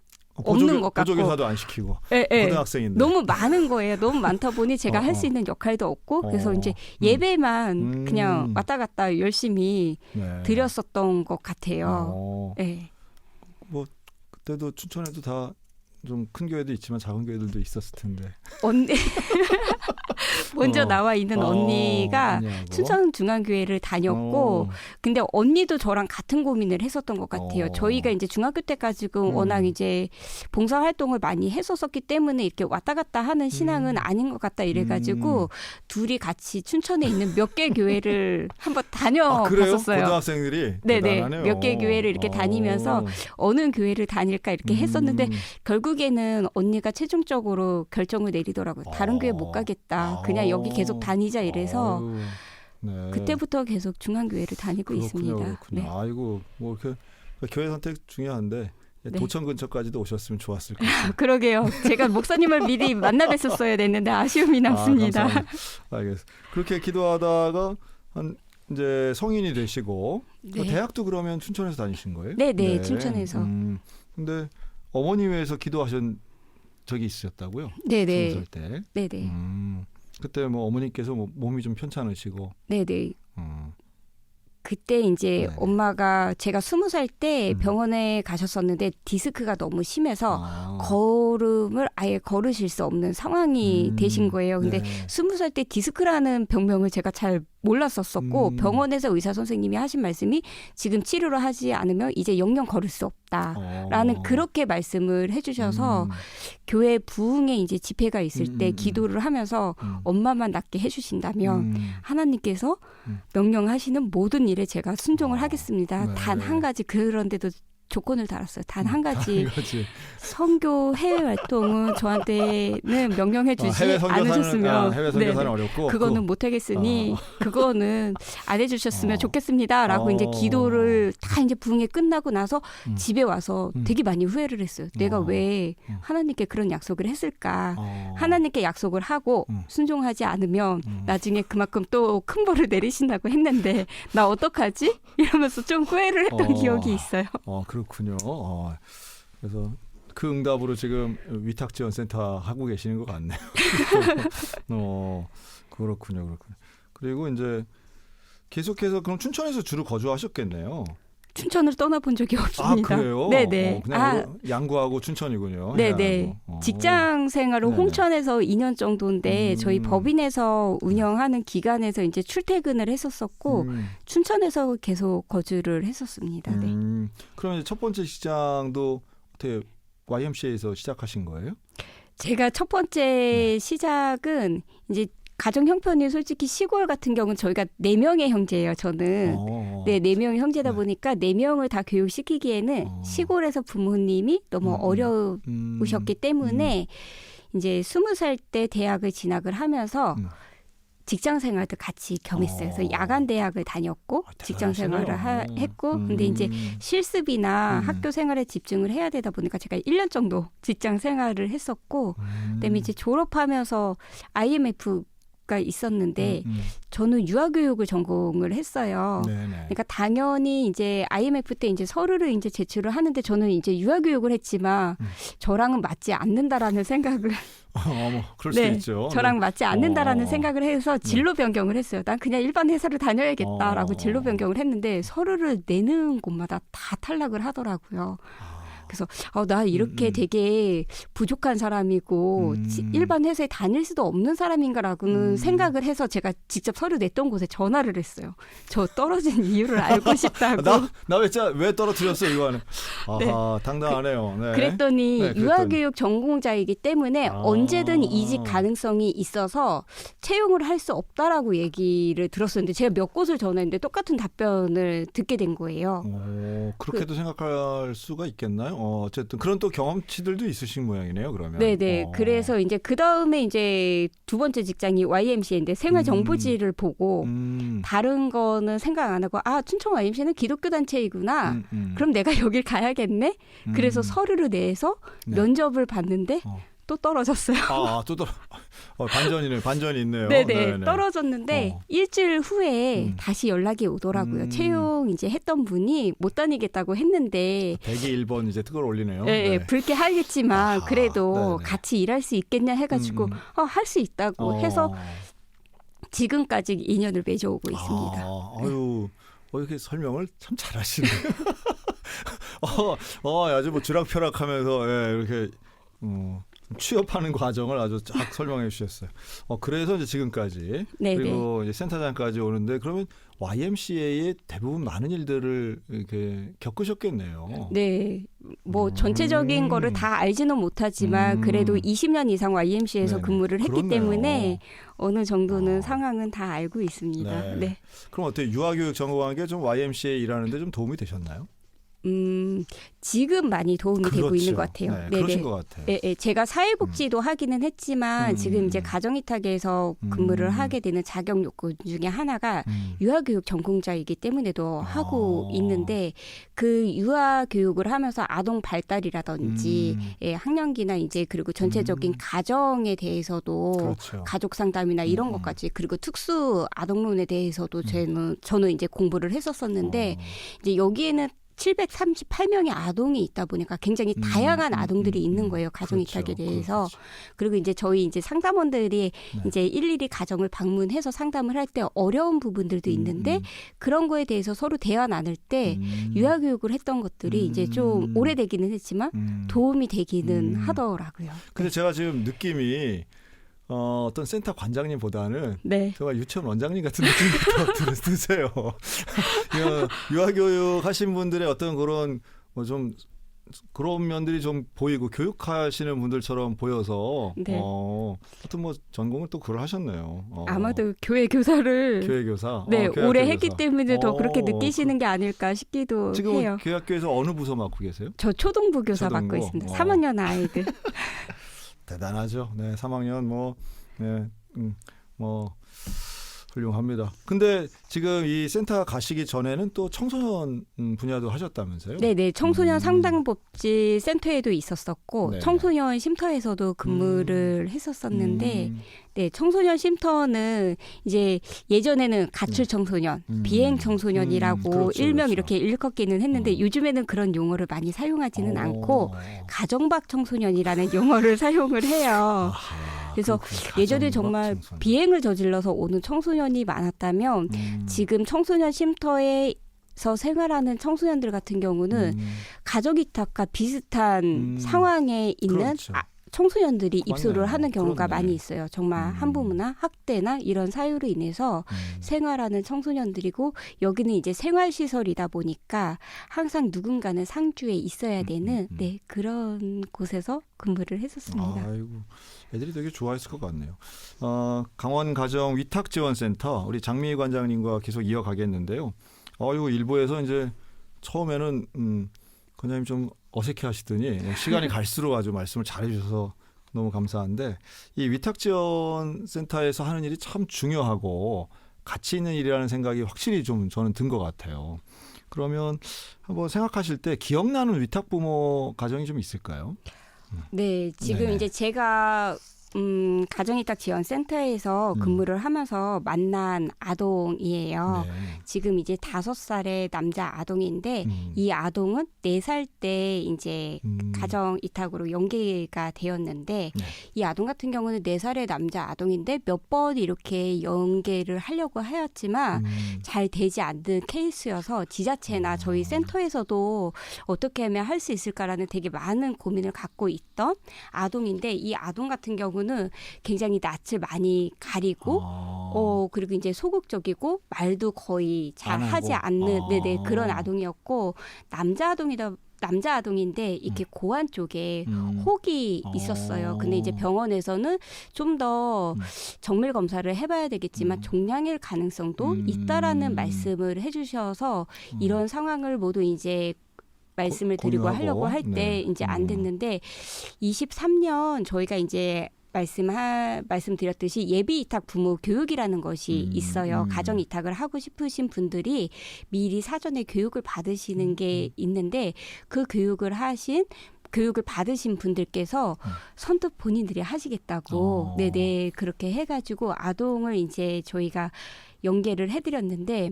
없는 것 같고. 보조교사도 안 시키고. 예, 예. 고등학생인데. 너무 많은 거예요. 너무 많다 보니 제가 할 수 있는 역할도 없고 그래서 이제 예배만 그냥 왔다 갔다 열심히 네. 드렸었던 것 같아요. 예. 뭐 그때도 춘천에도 다 좀 큰 교회도 있지만 작은 교회들도 있었을 텐데. 언니 먼저 나와 있는 언니가 언니하고. 춘천중앙교회를 다녔고 근데 언니도 저랑 같은 고민을 했었던 것 같아요. 저희가 이제 중학교 때까지는 워낙 이제 봉사활동을 많이 했었었기 때문에 이렇게 왔다 갔다 하는 신앙은 아닌 것 같다 이래가지고 둘이 같이 춘천에 있는 몇 개 교회를 한번 다녀봤었어요. 고등학생들이 네네 대단하네요. 몇 개 교회를 이렇게 다니면서 어느 교회를 다닐까 이렇게 했었는데 결국에는 언니가 최종적으로 결정을 내리더라고요. 다른 교회 못 가겠다. 그냥 여기 계속 다니자 이래서 네. 그때부터 계속 중앙교회를 다니고 있습니다. 그렇군요. 네. 아이고 뭐 교회 선택 중요한데 네. 도청 근처까지도 오셨으면 좋았을 것 같아요. 그러게요. 제가 목사님을 미리 만나 뵀었어야 됐는데 아쉬움이 남습니다. 알겠습니다. 그렇게 기도하다가 한 이제 성인이 되시고 네. 대학도 그러면 춘천에서 다니신 거예요? 네, 춘천에서. 근데 어머니 위해서 기도하신 적이 있으셨다고요? 네네. 20살 때. 네네. 그때 뭐 어머니께서 뭐 몸이 좀 편찮으시고. 네네. 그때 이제 네. 엄마가 제가 20살 때 병원에 가셨었는데 디스크가 너무 심해서 걸음을 아예 걸으실 수 없는 상황이 되신 거예요. 근데 네. 20살 때 디스크라는 병명을 제가 잘 몰랐었었고 병원에서 의사 선생님이 하신 말씀이 지금 치료를 하지 않으면 이제 영영 걸을 수 없다라는 그렇게 말씀을 해주셔서 교회 부흥에 이제 집회가 있을 때 기도를 하면서 엄마만 낫게 해주신다면 하나님께서 명령하시는 모든 일에 제가 순종을 하겠습니다. 네. 단 한 가지 그런데도 조건을 달았어요. 단 한 가지 선교 해외 활동은 저한테는 명령해 주지 않으셨으면 해외 선교사는 어렵고 그거는 못 하겠으니 그거는 안 해주셨으면 좋겠습니다라고 이제 기도를 다 이제 부흥회 끝나고 나서 집에 와서 되게 많이 후회를 했어요. 내가 왜 하나님께 그런 약속을 했을까? 하나님께 약속을 하고 순종하지 않으면 나중에 그만큼 또 큰 벌을 내리신다고 했는데 나 어떡하지? 이러면서 좀 후회를 했던 기억이 있어요. 그렇군요. 그래서 그 응답으로 지금 위탁지원센터 하고 계시는 것 같네요. 그렇군요. 그리고 이제 계속해서 그럼 춘천에서 주로 거주하셨겠네요. 춘천을 떠나본 적이 없습니다. 그래요? 네네. 그냥 양구하고 춘천이군요. 네네. 직장 생활은 홍천에서 2년 정도인데 저희 법인에서 운영하는 기관에서 이제 출퇴근을 했었었고 춘천에서 계속 거주를 했었습니다. 네. 그럼 이제 첫 번째 시장도 어떻게 YMCA에서 시작하신 거예요? 제가 첫 번째 시작은 이제 가정 형편이 솔직히 시골 같은 경우는 저희가 4명의 형제예요. 저는. 네, 4명의 형제다 보니까 4명을 다 교육시키기에는 시골에서 부모님이 너무 어려우셨기 때문에 이제 20살 때 대학을 진학을 하면서 직장 생활도 같이 겸했어요. 그래서 야간 대학을 다녔고 직장 생활을 했고 근데 이제 실습이나 학교 생활에 집중을 해야 되다 보니까 제가 1년 정도 직장 생활을 했었고 그다음에 이제 졸업하면서 IMF 가 있었는데 저는 유아교육을 전공을 했어요. 네네. 그러니까 당연히 이제 IMF 때 이제 서류를 이제 제출을 하는데 저는 이제 유아교육을 했지만 저랑은 맞지 않는다라는 생각을 그럴 수도 있죠. 저랑 맞지 않는다라는 생각을 해서 진로 변경을 했어요. 난 그냥 일반 회사를 다녀야겠다라고 진로 변경을 했는데 서류를 내는 곳마다 다 탈락을 하더라고요. 그래서 나 이렇게 되게 부족한 사람이고 일반 회사에 다닐 수도 없는 사람인가라고는 생각을 해서 제가 직접 서류 냈던 곳에 전화를 했어요. 저 떨어진 이유를 알고 싶다고. 왜 떨어뜨렸어요 이거는. 당당하네요. 네. 그랬더니 유아교육 전공자이기 때문에 언제든 이직 가능성이 있어서 채용을 할 수 없다라고 얘기를 들었었는데 제가 몇 곳을 전화했는데 똑같은 답변을 듣게 된 거예요. 그렇게도 생각할 수가 있겠나요? 어쨌든 그런 또 경험치들도 있으신 모양이네요. 그러면. 네네. 그래서 이제 그 다음에 이제 두 번째 직장이 YMCA인데 생활정보지를 보고 다른 거는 생각 안 하고 춘천 YMCA는 기독교 단체이구나. 그럼 내가 여길 가야겠네. 그래서 서류를 내서 면접을 봤는데 또 떨어졌어요. 또 반전이 있네요. 네네. 네네. 떨어졌는데 일주일 후에 다시 연락이 오더라고요. 채용 이제 했던 분이 못 다니겠다고 했는데 101번 이제 특허를 올리네요. 네, 붉게 하겠지만 그래도 네네. 같이 일할 수 있겠냐 해가지고 할 수 있다고 해서 지금까지 인연을 맺어오고 있습니다. 아유, 이렇게 설명을 참 잘하시네요. 아주 뭐 쥐락펴락하면서 이렇게 취업하는 과정을 아주 쫙 설명해 주셨어요. 그래서 이제 지금까지 네네. 그리고 이제 센터장까지 오는데 그러면 YMCA의 대부분 많은 일들을 이렇게 겪으셨겠네요. 네, 뭐 전체적인 거를 다 알지는 못하지만 그래도 20년 이상 YMCA에서 네네. 근무를 했기 그렇네요. 때문에 어느 정도는 상황은 다 알고 있습니다. 네. 네. 그럼 어때요? 유아교육 전공한 게 좀 YMCA 일하는데 좀 도움이 되셨나요? 지금 많이 도움이 되고 있는 것 같아요. 네, 그러신 것 같아요. 네, 제가 사회복지도 하기는 했지만 지금 이제 가정의탁에서 근무를 하게 되는 자격 요건 중에 하나가 유아교육 전공자이기 때문에도 하고 있는데 그 유아교육을 하면서 아동 발달이라든지 학령기나 이제 그리고 전체적인 가정에 대해서도 그렇죠. 가족 상담이나 이런 것까지 그리고 특수 아동론에 대해서도 저는 이제 공부를 했었었는데 이제 여기에는 738명의 아동이 있다 보니까 굉장히 다양한 아동들이 있는 거예요. 가정이탁에 대해서. 그렇죠. 그리고 이제 저희 이제 상담원들이 이제 일일이 가정을 방문해서 상담을 할 때 어려운 부분들도 있는데 그런 거에 대해서 서로 대화 나눌 때 유아교육을 했던 것들이 이제 좀 오래되기는 했지만 도움이 되기는 하더라고요. 근데 제가 지금 느낌이 어떤 센터 관장님보다는 네. 정말 유치원 원장님 같은 느낌이 더 드세요. 유아교육 하신 분들의 어떤 그런 뭐 좀 그런 면들이 좀 보이고 교육하시는 분들처럼 보여서 네. 하여튼 뭐 전공을 또 그걸 하셨네요. 아마도 교회 교사를 교회 교사. 네, 교회 오래 학교 했기 교사. 때문에 더 그렇게 느끼시는 게 아닐까 싶기도 지금 해요. 교회 학교에서 어느 부서 맡고 계세요? 저 초등부 교사 초등부? 맡고 있습니다. 3학년 아이들. 대단하죠. 네, 3학년 뭐 훌륭합니다. 근데 지금 이 센터 가시기 전에는 또 청소년 분야도 하셨다면서요? 네네. 청소년 상담복지 센터에도 있었었고 네네. 청소년 쉼터에서도 근무를 했었었는데 네, 청소년 쉼터는 이제 예전에는 가출 청소년, 비행 청소년이라고 그렇죠, 일명 그렇죠. 이렇게 일컫기는 했는데 요즘에는 그런 용어를 많이 사용하지는 않고 가정박 청소년이라는 용어를 사용을 해요. 그래서 예전에 정말 비행을 저질러서 오는 청소년이 많았다면 지금 청소년 쉼터에서 생활하는 청소년들 같은 경우는 가정위탁과 비슷한 상황에 있는 그렇죠. 청소년들이 입소를 하는 경우가 그렇네. 많이 있어요. 정말 한부모나 학대나 이런 사유로 인해서 생활하는 청소년들이고 여기는 이제 생활시설이다 보니까 항상 누군가는 상주에 있어야 되는 네, 그런 곳에서 근무를 했었습니다. 아이고, 애들이 되게 좋아했을 것 같네요. 강원 가정 위탁 지원센터 우리 장미희 관장님과 계속 이어가겠는데요. 이거 일부에서 이제 처음에는 관장님 좀 어색해하시더니 시간이 갈수록 아주 말씀을 잘해주셔서 너무 감사한데 이 위탁지원센터에서 하는 일이 참 중요하고 가치 있는 일이라는 생각이 확실히 좀 저는 든 것 같아요. 그러면 한번 생각하실 때 기억나는 위탁부모 가정이 좀 있을까요? 네, 지금 네네. 이제 제가 가정위탁 지원센터에서 근무를 하면서 만난 아동이에요. 네. 지금 이제 5살의 남자 아동인데 이 아동은 4살 때 이제 가정위탁으로 연계가 되었는데 네. 이 아동 같은 경우는 4살의 남자 아동인데 몇 번 이렇게 연계를 하려고 하였지만 잘 되지 않는 케이스여서 지자체나 저희 센터에서도 어떻게 하면 할 수 있을까라는 되게 많은 고민을 갖고 있던 아동인데 이 아동 같은 경우는 굉장히 낯을 많이 가리고 그리고 이제 소극적이고 말도 거의 잘 안 하지 하고. 않는 네네 그런 아동이었고 남자 아동인데 이렇게 고환 쪽에 혹이 있었어요. 근데 이제 병원에서는 좀 더 정밀 검사를 해봐야 되겠지만 종양일 가능성도 있다라는 말씀을 해주셔서 이런 상황을 모두 이제 말씀을 드리고 공유하고. 하려고 할 때 네. 이제 안 됐는데 23년 저희가 이제 말씀드렸듯이 예비 이탁 부모 교육이라는 것이 있어요. 가정 이탁을 하고 싶으신 분들이 미리 사전에 교육을 받으시는 게 있는데 그 교육을 하신 교육을 받으신 분들께서 선뜻 본인들이 하시겠다고 네네 그렇게 해가지고 아동을 이제 저희가 연계를 해드렸는데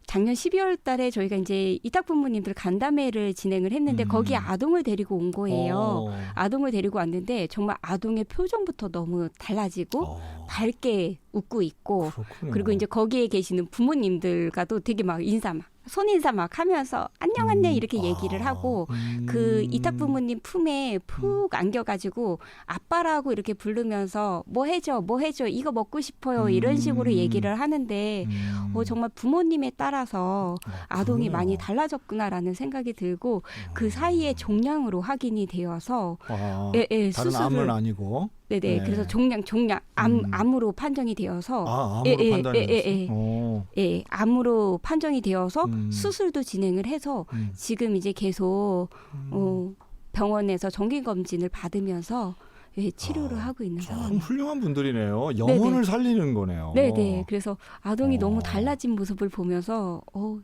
작년 12월 달에 저희가 이제 이탁 부모님들 간담회를 진행을 했는데 거기에 아동을 데리고 온 거예요. 아동을 데리고 왔는데 정말 아동의 표정부터 너무 달라지고 밝게 웃고 있고 그렇군요. 그리고 이제 거기에 계시는 부모님들과도 되게 막 인사 막 손인사 막 하면서 안녕 안녕 이렇게 얘기를 하고 그 이탁 부모님 품에 푹 안겨가지고 아빠라고 이렇게 부르면서 뭐 해줘 이거 먹고 싶어요 이런 식으로 얘기를 하는데 정말 부모님에 따라서 아동이 그러네요. 많이 달라졌구나라는 생각이 들고 그 사이에 종양으로 확인이 되어서 다른 수술을 암은 아니고 네네 네. 그래서 종양 암으로 판정이 되어서 암으로 판단이 됐어요. 예, 암으로 판정이 되어서 수술도 진행을 해서 지금 이제 계속 병원에서 정기 검진을 받으면서 치료를 하고 있는 참 상황이에요. 훌륭한 분들이네요. 영혼을 네네. 살리는 거네요. 네네. 그래서 아동이 너무 달라진 모습을 보면서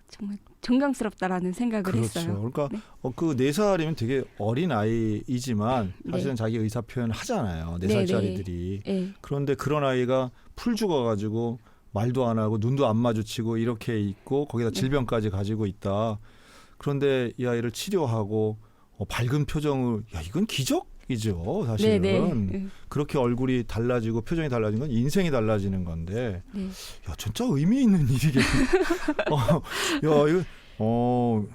정말 존경스럽다라는 생각을 그렇죠. 했어요. 그러니까 네. 그 4살이면 되게 어린 아이이지만 사실은 네. 자기 의사 표현 하잖아요. 4살짜리들이. 네. 그런데 그런 아이가 풀 죽어가지고 말도 안 하고 눈도 안 마주치고 이렇게 있고 거기다 질병까지 가지고 있다. 그런데 이 아이를 치료하고 밝은 표정을 이건 기적이죠. 사실은. 네네. 그렇게 얼굴이 달라지고 표정이 달라진 건 인생이 달라지는 건데 네. 진짜 의미 있는 일이겠네. 이거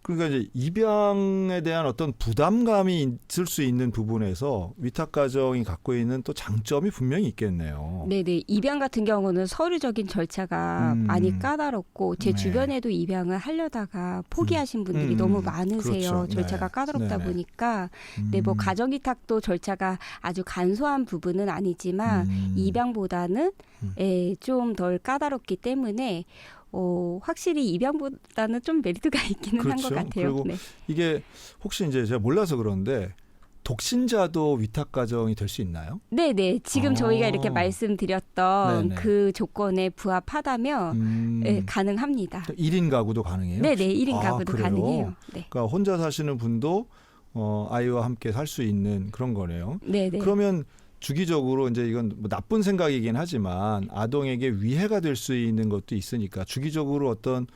그러니까 이제 입양에 대한 어떤 부담감이 있을 수 있는 부분에서 위탁 가정이 갖고 있는 또 장점이 분명히 있겠네요. 네네. 입양 같은 경우는 서류적인 절차가 많이 까다롭고 제 네. 주변에도 입양을 하려다가 포기하신 분들이 너무 많으세요. 그렇죠. 절차가 네. 까다롭다 네네. 보니까 네, 뭐 가정위탁도 절차가 아주 간소한 부분은 아니지만 입양보다는 좀 덜 까다롭기 때문에 확실히 입양보다는 좀 메리트가 있기는 한 것 그렇죠. 같아요. 그리고 네. 이게 혹시 이제 제가 몰라서 그런데 독신자도 위탁 가정이 될 수 있나요? 네네. 지금 저희가 이렇게 말씀드렸던 네네. 그 조건에 부합하다면 가능합니다. 1인 가구도 가능해요? 네네. 1인 가구도 그래요? 가능해요. 네. 그러니까 혼자 사시는 분도 아이와 함께 살 수 있는 그런 거네요. 네네. 그러면 주기적으로 이제 이건 뭐 나쁜 생각이긴 하지만 아동에게 위해가 될 수 있는 것도 있으니까 주기적으로 어떤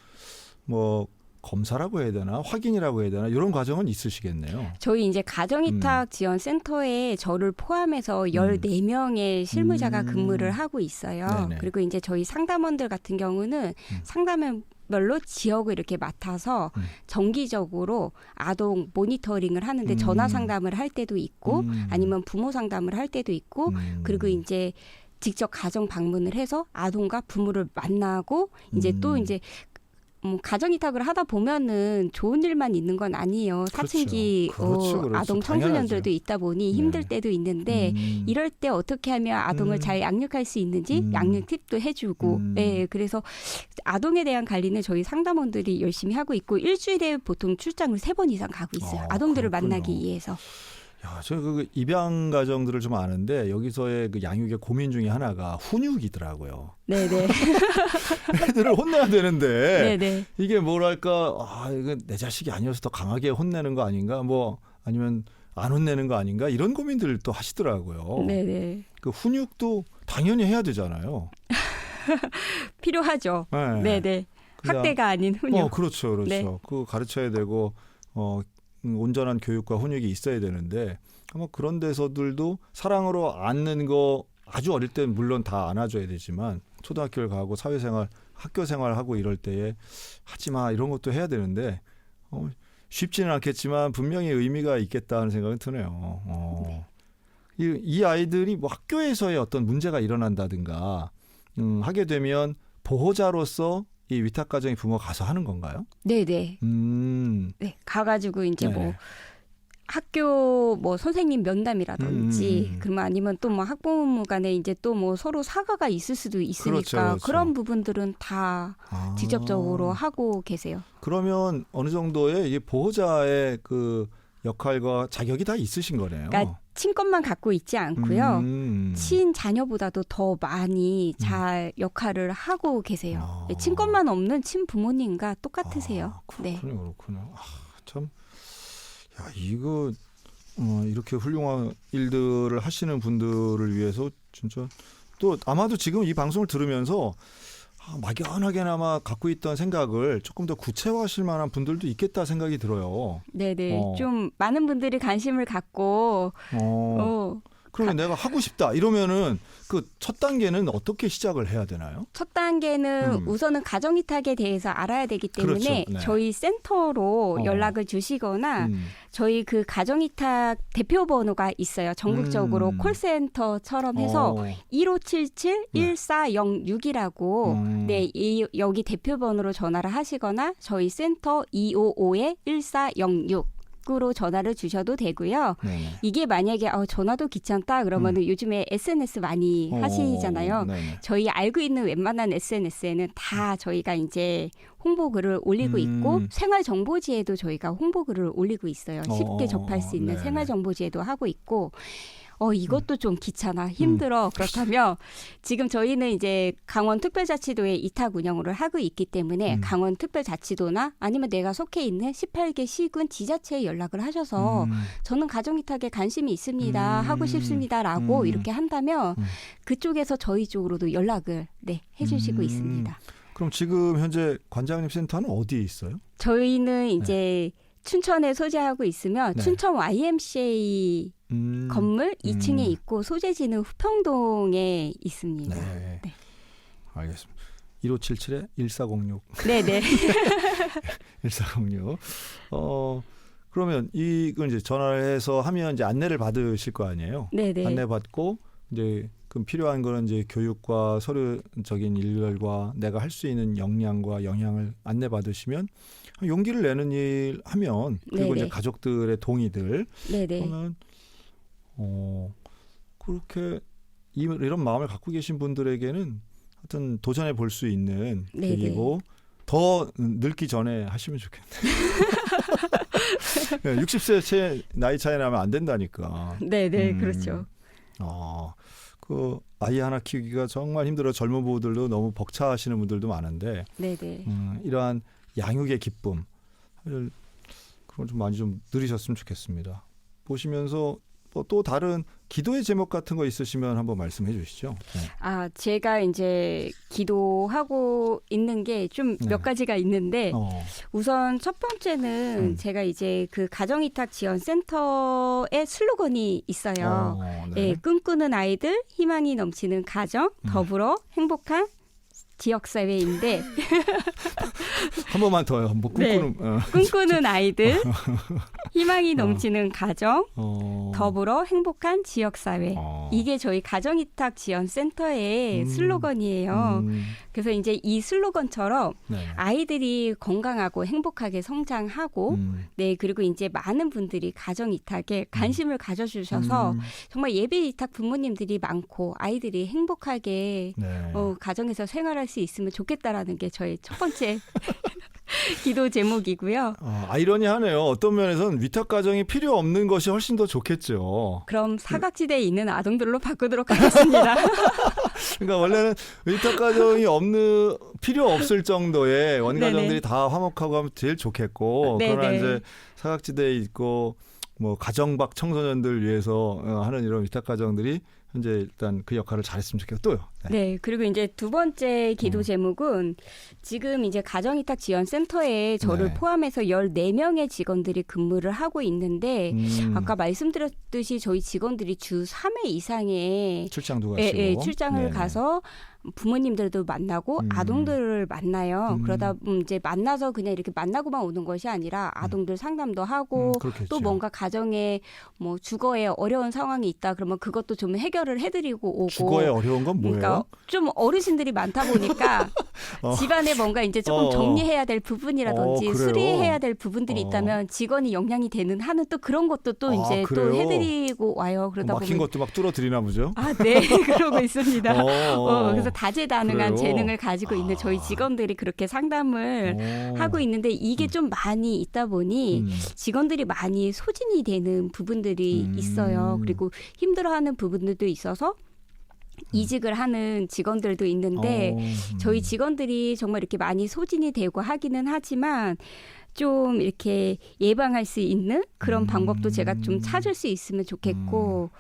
뭐 검사라고 해야 되나 확인이라고 해야 되나 이런 과정은 있으시겠네요. 저희 이제 가정위탁 지원 센터에 저를 포함해서 14명의 실무자가 근무를 하고 있어요. 네네. 그리고 이제 저희 상담원들 같은 경우는 상담별로 지역을 이렇게 맡아서 정기적으로 아동 모니터링을 하는데 전화 상담을 할 때도 있고 아니면 부모 상담을 할 때도 있고 그리고 이제 직접 가정 방문을 해서 아동과 부모를 만나고 이제 또 이제 가정위탁을 하다 보면은 좋은 일만 있는 건 아니에요. 사춘기 그렇죠. 아동 청소년들도 있다 보니 힘들 때도 있는데 이럴 때 어떻게 하면 아동을 잘 양육할 수 있는지 양육 팁도 해주고 그래서 아동에 대한 관리는 저희 상담원들이 열심히 하고 있고 일주일에 보통 출장을 3번 이상 가고 있어요. 아동들을 그렇군요. 만나기 위해서. 저 그 입양 가정들을 좀 아는데 여기서의 그 양육의 고민 중에 하나가 훈육이더라고요. 네네. 애들을 혼내야 되는데 네네. 이게 뭐랄까 이거 내 자식이 아니어서 더 강하게 혼내는 거 아닌가 뭐 아니면 안 혼내는 거 아닌가 이런 고민들을 또 하시더라고요. 네네. 그 훈육도 당연히 해야 되잖아요. 필요하죠. 네. 네네. 학대가 아닌 훈육. 그렇죠. 네. 그 가르쳐야 되고 온전한 교육과 훈육이 있어야 되는데 아마 그런 데서들도 사랑으로 안는 거 아주 어릴 때는 물론 다 안아줘야 되지만 초등학교를 가고 사회생활, 학교생활하고 이럴 때에 하지마 이런 것도 해야 되는데 쉽지는 않겠지만 분명히 의미가 있겠다는 생각은 드네요. 이 아이들이 뭐 학교에서의 어떤 문제가 일어난다든가 하게 되면 보호자로서 이 위탁 가정의 부모가 가서 하는 건가요? 네네. 네, 가가지고 이제 네네. 뭐 학교 뭐 선생님 면담이라든지 그러면 아니면 또 뭐 학부모 간에 이제 또 뭐 서로 사과가 있을 수도 있으니까 그렇죠. 그런 부분들은 다 직접적으로 하고 계세요. 그러면 어느 정도의 이 보호자의 그 역할과 자격이 다 있으신 거네요. 그러니까 친권만 갖고 있지 않고요. 친자녀보다도 더 많이 잘 역할을 하고 계세요. 네, 친권만 없는 친부모님과 똑같으세요. 네. 그렇군요. 참, 이거 이렇게 훌륭한 일들을 하시는 분들을 위해서 진짜 또 아마도 지금 이 방송을 들으면서 막연하게나마 갖고 있던 생각을 조금 더 구체화하실 만한 분들도 있겠다 생각이 들어요. 네네. 좀 많은 분들이 관심을 갖고 그러면 내가 하고 싶다 이러면은 그 첫 단계는 어떻게 시작을 해야 되나요? 첫 단계는 우선은 가정이탁에 대해서 알아야 되기 때문에 그렇죠. 네. 저희 센터로 연락을 주시거나 저희 그 가정이탁 대표 번호가 있어요. 전국적으로 콜센터처럼 해서 1577-1406이라고 네, 여기 대표 번호로 전화를 하시거나 저희 센터 255-1406 으로 전화를 주셔도 되고요. 네네. 이게 만약에 전화도 귀찮다 그러면은 요즘에 SNS 많이 하시잖아요. 네네. 저희 알고 있는 웬만한 SNS에는 다 저희가 이제 홍보글을 올리고 있고 생활정보지에도 저희가 홍보글을 올리고 있어요. 쉽게 접할 수 있는 네네. 생활정보지에도 하고 있고 이것도 좀 귀찮아, 힘들어. 그렇다면 지금 저희는 이제 강원특별자치도의 이탁 운영을 하고 있기 때문에 강원특별자치도나 아니면 내가 속해 있는 18개 시군 지자체에 연락을 하셔서 저는 가정이탁에 관심이 있습니다. 하고 싶습니다라고 이렇게 한다면 그쪽에서 저희 쪽으로도 연락을 해주시고 있습니다. 그럼 지금 현재 관장님 센터는 어디에 있어요? 저희는 이제 춘천에 소재하고 있으면 춘천 YMCA 건물 2층에 있고 소재지는 후평동에 있습니다. 네. 알겠습니다. 1577-1406. 네네. 1406. 그러면 이건 이제 전화를 해서 하면 이제 안내를 받으실 거 아니에요? 네네. 안내 받고 이제 그럼 필요한 거는 이제 교육과 서류적인 일들과 내가 할 수 있는 역량과 영향을 안내 받으시면 용기를 내는 일 하면 그리고 네네. 이제 가족들의 동의들 네네. 그러면 그렇게 이런 마음을 갖고 계신 분들에게는 하여튼 도전해 볼 수 있는 네네. 계기고 더 늙기 전에 하시면 좋겠네요. 60세 나이 차이 나면 안 된다니까. 네네. 그렇죠. 그 아이 하나 키우기가 정말 힘들어. 젊은 부부들도 너무 벅차하시는 분들도 많은데 네네. 이러한 양육의 기쁨 그걸 좀 많이 좀 누리셨으면 좋겠습니다. 보시면서 또 다른 기도의 제목 같은 거 있으시면 한번 말씀해 주시죠. 네. 제가 이제 기도하고 있는 게 좀 몇 가지가 있는데 우선 첫 번째는 제가 이제 그 가정이탁 지원 센터의 슬로건이 있어요. 네. 꿈꾸는 아이들, 희망이 넘치는 가정, 더불어 행복한 지역사회인데 한 번만 더요. 뭐 꿈꾸는 아이들, 희망이 넘치는 가정, 더불어 행복한 지역사회. 이게 저희 가정이탁 지원센터의 슬로건이에요. 그래서 이제 이 슬로건처럼 아이들이 건강하고 행복하게 성장하고 그리고 이제 많은 분들이 가정이탁에 관심을 가져주셔서 정말 예비이탁 부모님들이 많고 아이들이 행복하게 가정에서 생활할 수 있으면 좋겠다라는 게 저희 첫 번째 기도 제목이고요. 아이러니하네요. 어떤 면에서는 위탁 가정이 필요 없는 것이 훨씬 더 좋겠죠. 그럼 사각지대에 있는 아동들로 바꾸도록 하겠습니다. 그러니까 원래는 위탁 가정이 필요 없을 정도의 원가정들이 다 화목하고 하면 제일 좋겠고 그러나 이제 사각지대에 있고 뭐 가정 밖 청소년들 위해서 하는 이런 위탁 가정들이 현재 일단 그 역할을 잘했으면 좋겠고요. 네, 그리고 이제 두 번째 기도 제목은 지금 이제 가정이탁 지원센터에 저를 포함해서 14명의 직원들이 근무를 하고 있는데 아까 말씀드렸듯이 저희 직원들이 주 3회 이상의 출장도 가시고 출장을 가서 부모님들도 만나고 아동들을 만나요. 그러다 이제 만나서 그냥 이렇게 만나고만 오는 것이 아니라 아동들 상담도 하고 또 뭔가 가정에 뭐 주거에 어려운 상황이 있다 그러면 그것도 좀 해결을 해드리고 오고. 주거에 어려운 건 뭐예요? 그러니까 좀 어르신들이 많다 보니까 집안에 뭔가 이제 조금 정리해야 될 부분이라든지 수리해야 될 부분들이 있다면 직원이 역량이 되는 하는 또 그런 것도 또 이제 그래요? 또 해드리고 와요. 그러다 막힌 보면 것도 막 뚫어드리나 보죠? 네, 그러고 있습니다. 그래서 그래요? 다재다능한 재능을 가지고 있는 저희 직원들이 그렇게 상담을 하고 있는데 이게 좀 많이 있다 보니 직원들이 많이 소진이 되는 부분들이 있어요. 그리고 힘들어하는 부분들도 있어서 이직을 하는 직원들도 있는데 저희 직원들이 정말 이렇게 많이 소진이 되고 하기는 하지만 좀 이렇게 예방할 수 있는 그런 방법도 제가 좀 찾을 수 있으면 좋겠고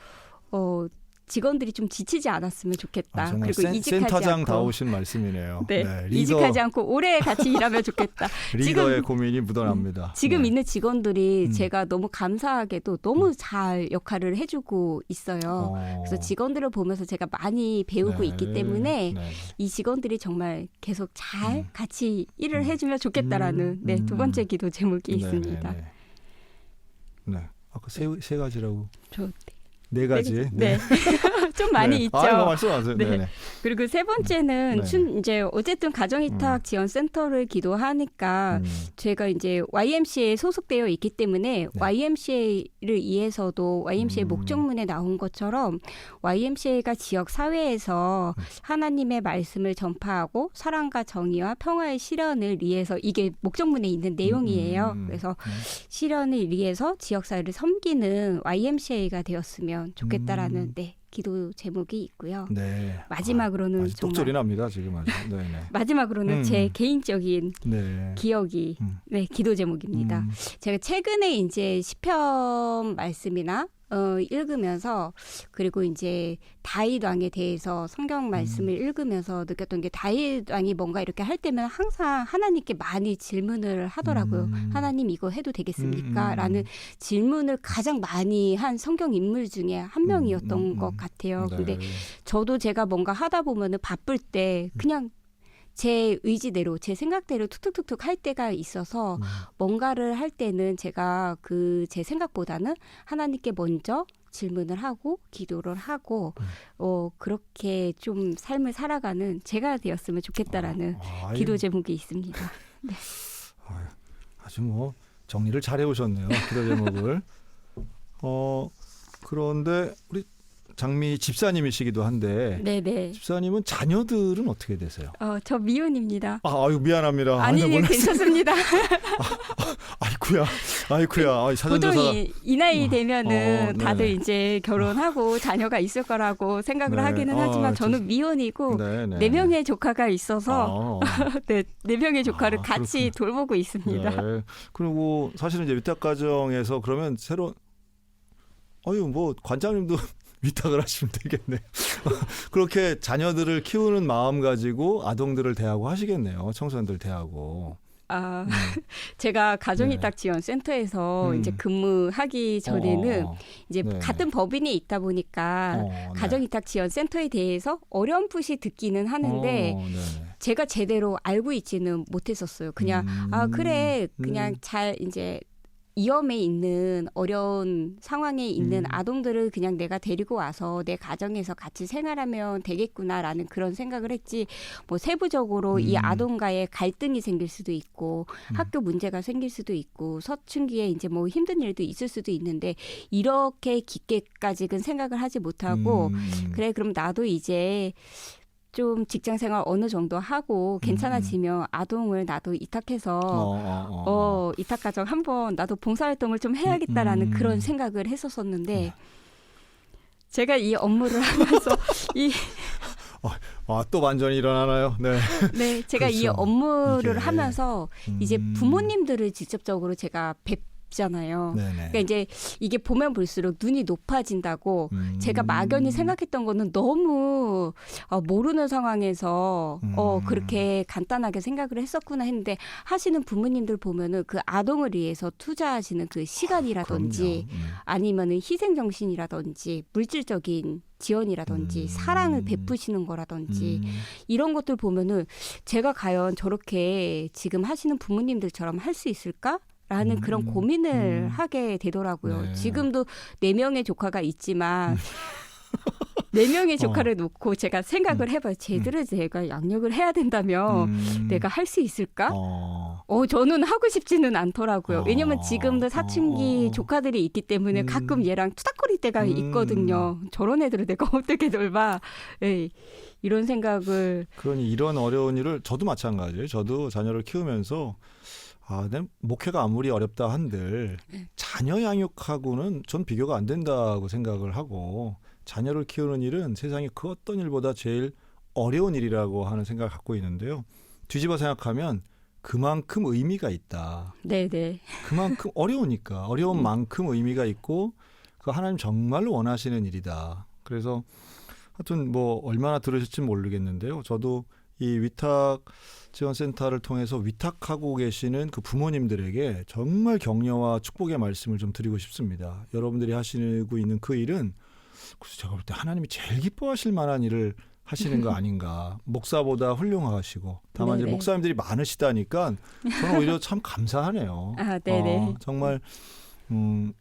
직원들이 좀 지치지 않았으면 좋겠다. 정말 그리고 이직하지 센터장 않고 다우신 말씀이네요. 네, 네, 이직하지 않고 오래 같이 일하면 좋겠다. 리더의 고민이 묻어납니다. 지금 네. 있는 직원들이 제가 너무 감사하게도 너무 잘 역할을 해주고 있어요. 그래서 직원들을 보면서 제가 많이 배우고 네, 있기 때문에 네. 이 직원들이 정말 계속 잘 같이 일을 해주면 좋겠다라는 네, 두 번째 기도 제목이 있습니다. 네. 네. 아까 세 가지라고. 저 네 가지. 네. 좀 많이 네. 있죠. 이거 말씀하세요. 네. 네. 그리고 세 번째는 네. 이제 어쨌든 가정위탁 지원센터를 기도하니까 제가 이제 YMCA에 소속되어 있기 때문에 YMCA를 위해서도 YMCA 목적문에 나온 것처럼 YMCA가 지역 사회에서 하나님의 말씀을 전파하고 사랑과 정의와 평화의 실현을 위해서 이게 목적문에 있는 내용이에요. 그래서 실현을 위해서 지역 사회를 섬기는 YMCA가 되었으면 좋겠다라는 네. 기도 제목이 있고요. 네. 마지막으로는 아주 정말 똑소리 납니다 지금 아주. 네네. 마지막으로는 제 개인적인 네. 기억이 네 기도 제목입니다. 제가 최근에 이제 시편 말씀이나 읽으면서 그리고 이제 다윗 왕에 대해서 성경 말씀을 읽으면서 느꼈던 게 다윗 왕이 뭔가 이렇게 할 때면 항상 하나님께 많이 질문을 하더라고요. 하나님 이거 해도 되겠습니까? 라는 질문을 가장 많이 한 성경 인물 중에 한 명이었던 것 같아요. 네. 근데 저도 제가 뭔가 하다 보면은 바쁠 때 그냥 제 의지대로 제 생각대로 툭툭툭툭 할 때가 있어서 뭔가를 할 때는 제가 그 제 생각보다는 하나님께 먼저 질문을 하고 기도를 하고 그렇게 좀 삶을 살아가는 제가 되었으면 좋겠다라는 기도 제목이 있습니다. 네. 아주 뭐 정리를 잘 해오셨네요. 기도 제목을. 그런데 우리 장미 집사님이시기도 한데 네네. 집사님은 자녀들은 어떻게 되세요? 저 미혼입니다. 아유 미안합니다. 아니 괜찮습니다. 아이쿠야. 보통 이 나이 되면은 네. 다들 이제 결혼하고 자녀가 있을 거라고 생각을 네. 하기는 하지만 저는 미혼이고 네 명의 조카가 있어서 네 명의 조카를 같이 돌보고 있습니다. 네. 그리고 사실은 이제 위탁 가정에서 그러면 새로 뭐 관장님도 위탁을 하시면 되겠네요. 그렇게 자녀들을 키우는 마음 가지고 아동들을 대하고 하시겠네요. 청소년들 대하고. 제가 가정위탁 지원센터에서 이제 근무하기 전에는 이제 같은 법인이 있다 보니까 가정위탁 지원센터에 대해서 어렴풋이 듣기는 하는데 제가 제대로 알고 있지는 못했었어요. 그냥 그래 그냥 잘 이제 위험에 있는 어려운 상황에 있는 아동들을 그냥 내가 데리고 와서 내 가정에서 같이 생활하면 되겠구나라는 그런 생각을 했지 뭐 세부적으로 이 아동과의 갈등이 생길 수도 있고 학교 문제가 생길 수도 있고 사춘기에 이제 뭐 힘든 일도 있을 수도 있는데 이렇게 깊게까지는 생각을 하지 못하고 그래 그럼 나도 이제 좀 직장 생활 어느 정도 하고 괜찮아지면 아동을 나도 이탁해서 이탁 가정 한번 나도 봉사활동을 좀 해야겠다라는 그런 생각을 했었었는데 제가 이 업무를 하면서 또 반전이 일어나나요? 네. 네, 제가 그렇죠. 이 업무를 하면서 이제 부모님들을 직접적으로 제가 잖아요. 그러니까 이제 이게 보면 볼수록 눈이 높아진다고 제가 막연히 생각했던 거는 너무 모르는 상황에서 그렇게 간단하게 생각을 했었구나 했는데 하시는 부모님들 보면은 그 아동을 위해서 투자하시는 그 시간이라든지 아니면은 희생 정신이라든지 물질적인 지원이라든지 사랑을 베푸시는 거라든지 이런 것들 보면은 제가 과연 저렇게 지금 하시는 부모님들처럼 할 수 있을까? 라는 그런 고민을 하게 되더라고요. 네. 지금도 4명의 조카가 있지만 4명의 조카를 놓고 제가 생각을 해봐요. 쟤들을 제가 양육을 해야 된다면 내가 할 수 있을까? 저는 하고 싶지는 않더라고요. 왜냐면 지금도 사춘기 조카들이 있기 때문에 가끔 얘랑 투닥거릴 때가 있거든요. 저런 애들을 내가 어떻게 돌봐. 에이, 이런 생각을. 그러니 이런 어려운 일을 저도 마찬가지예요. 저도 자녀를 키우면서 목회가 아무리 어렵다 한들 자녀 양육하고는 전 비교가 안 된다고 생각을 하고 자녀를 키우는 일은 세상에 그 어떤 일보다 제일 어려운 일이라고 하는 생각을 갖고 있는데요. 뒤집어 생각하면 그만큼 의미가 있다. 네네. 그만큼 어려우니까 어려운 만큼 의미가 있고 그 하나님 정말로 원하시는 일이다. 그래서 하여튼 뭐 얼마나 들으실지 모르겠는데요. 저도 이 위탁 지원센터를 통해서 위탁하고 계시는 그 부모님들에게 정말 격려와 축복의 말씀을 좀 드리고 싶습니다. 여러분들이 하시고 있는 그 일은 그래서 제가 볼 때 하나님이 제일 기뻐하실 만한 일을 하시는 거 아닌가. 목사보다 훌륭하시고 다만 이제 네네. 목사님들이 많으시다니까 저는 오히려 참 감사하네요. 아, 네네. 정말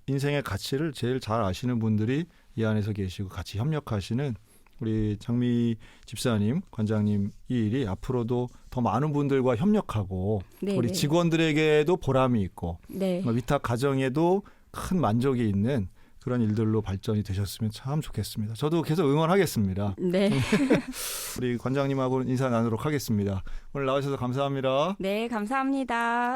인생의 가치를 제일 잘 아시는 분들이 이 안에서 계시고 같이 협력하시는 우리 장미 집사님, 관장님 이 일이 앞으로도 더 많은 분들과 협력하고 네네. 우리 직원들에게도 보람이 있고 네. 위탁 가정에도 큰 만족이 있는 그런 일들로 발전이 되셨으면 참 좋겠습니다. 저도 계속 응원하겠습니다. 네. 우리 관장님하고 인사 나누도록 하겠습니다. 오늘 나와주셔서 감사합니다. 네, 감사합니다.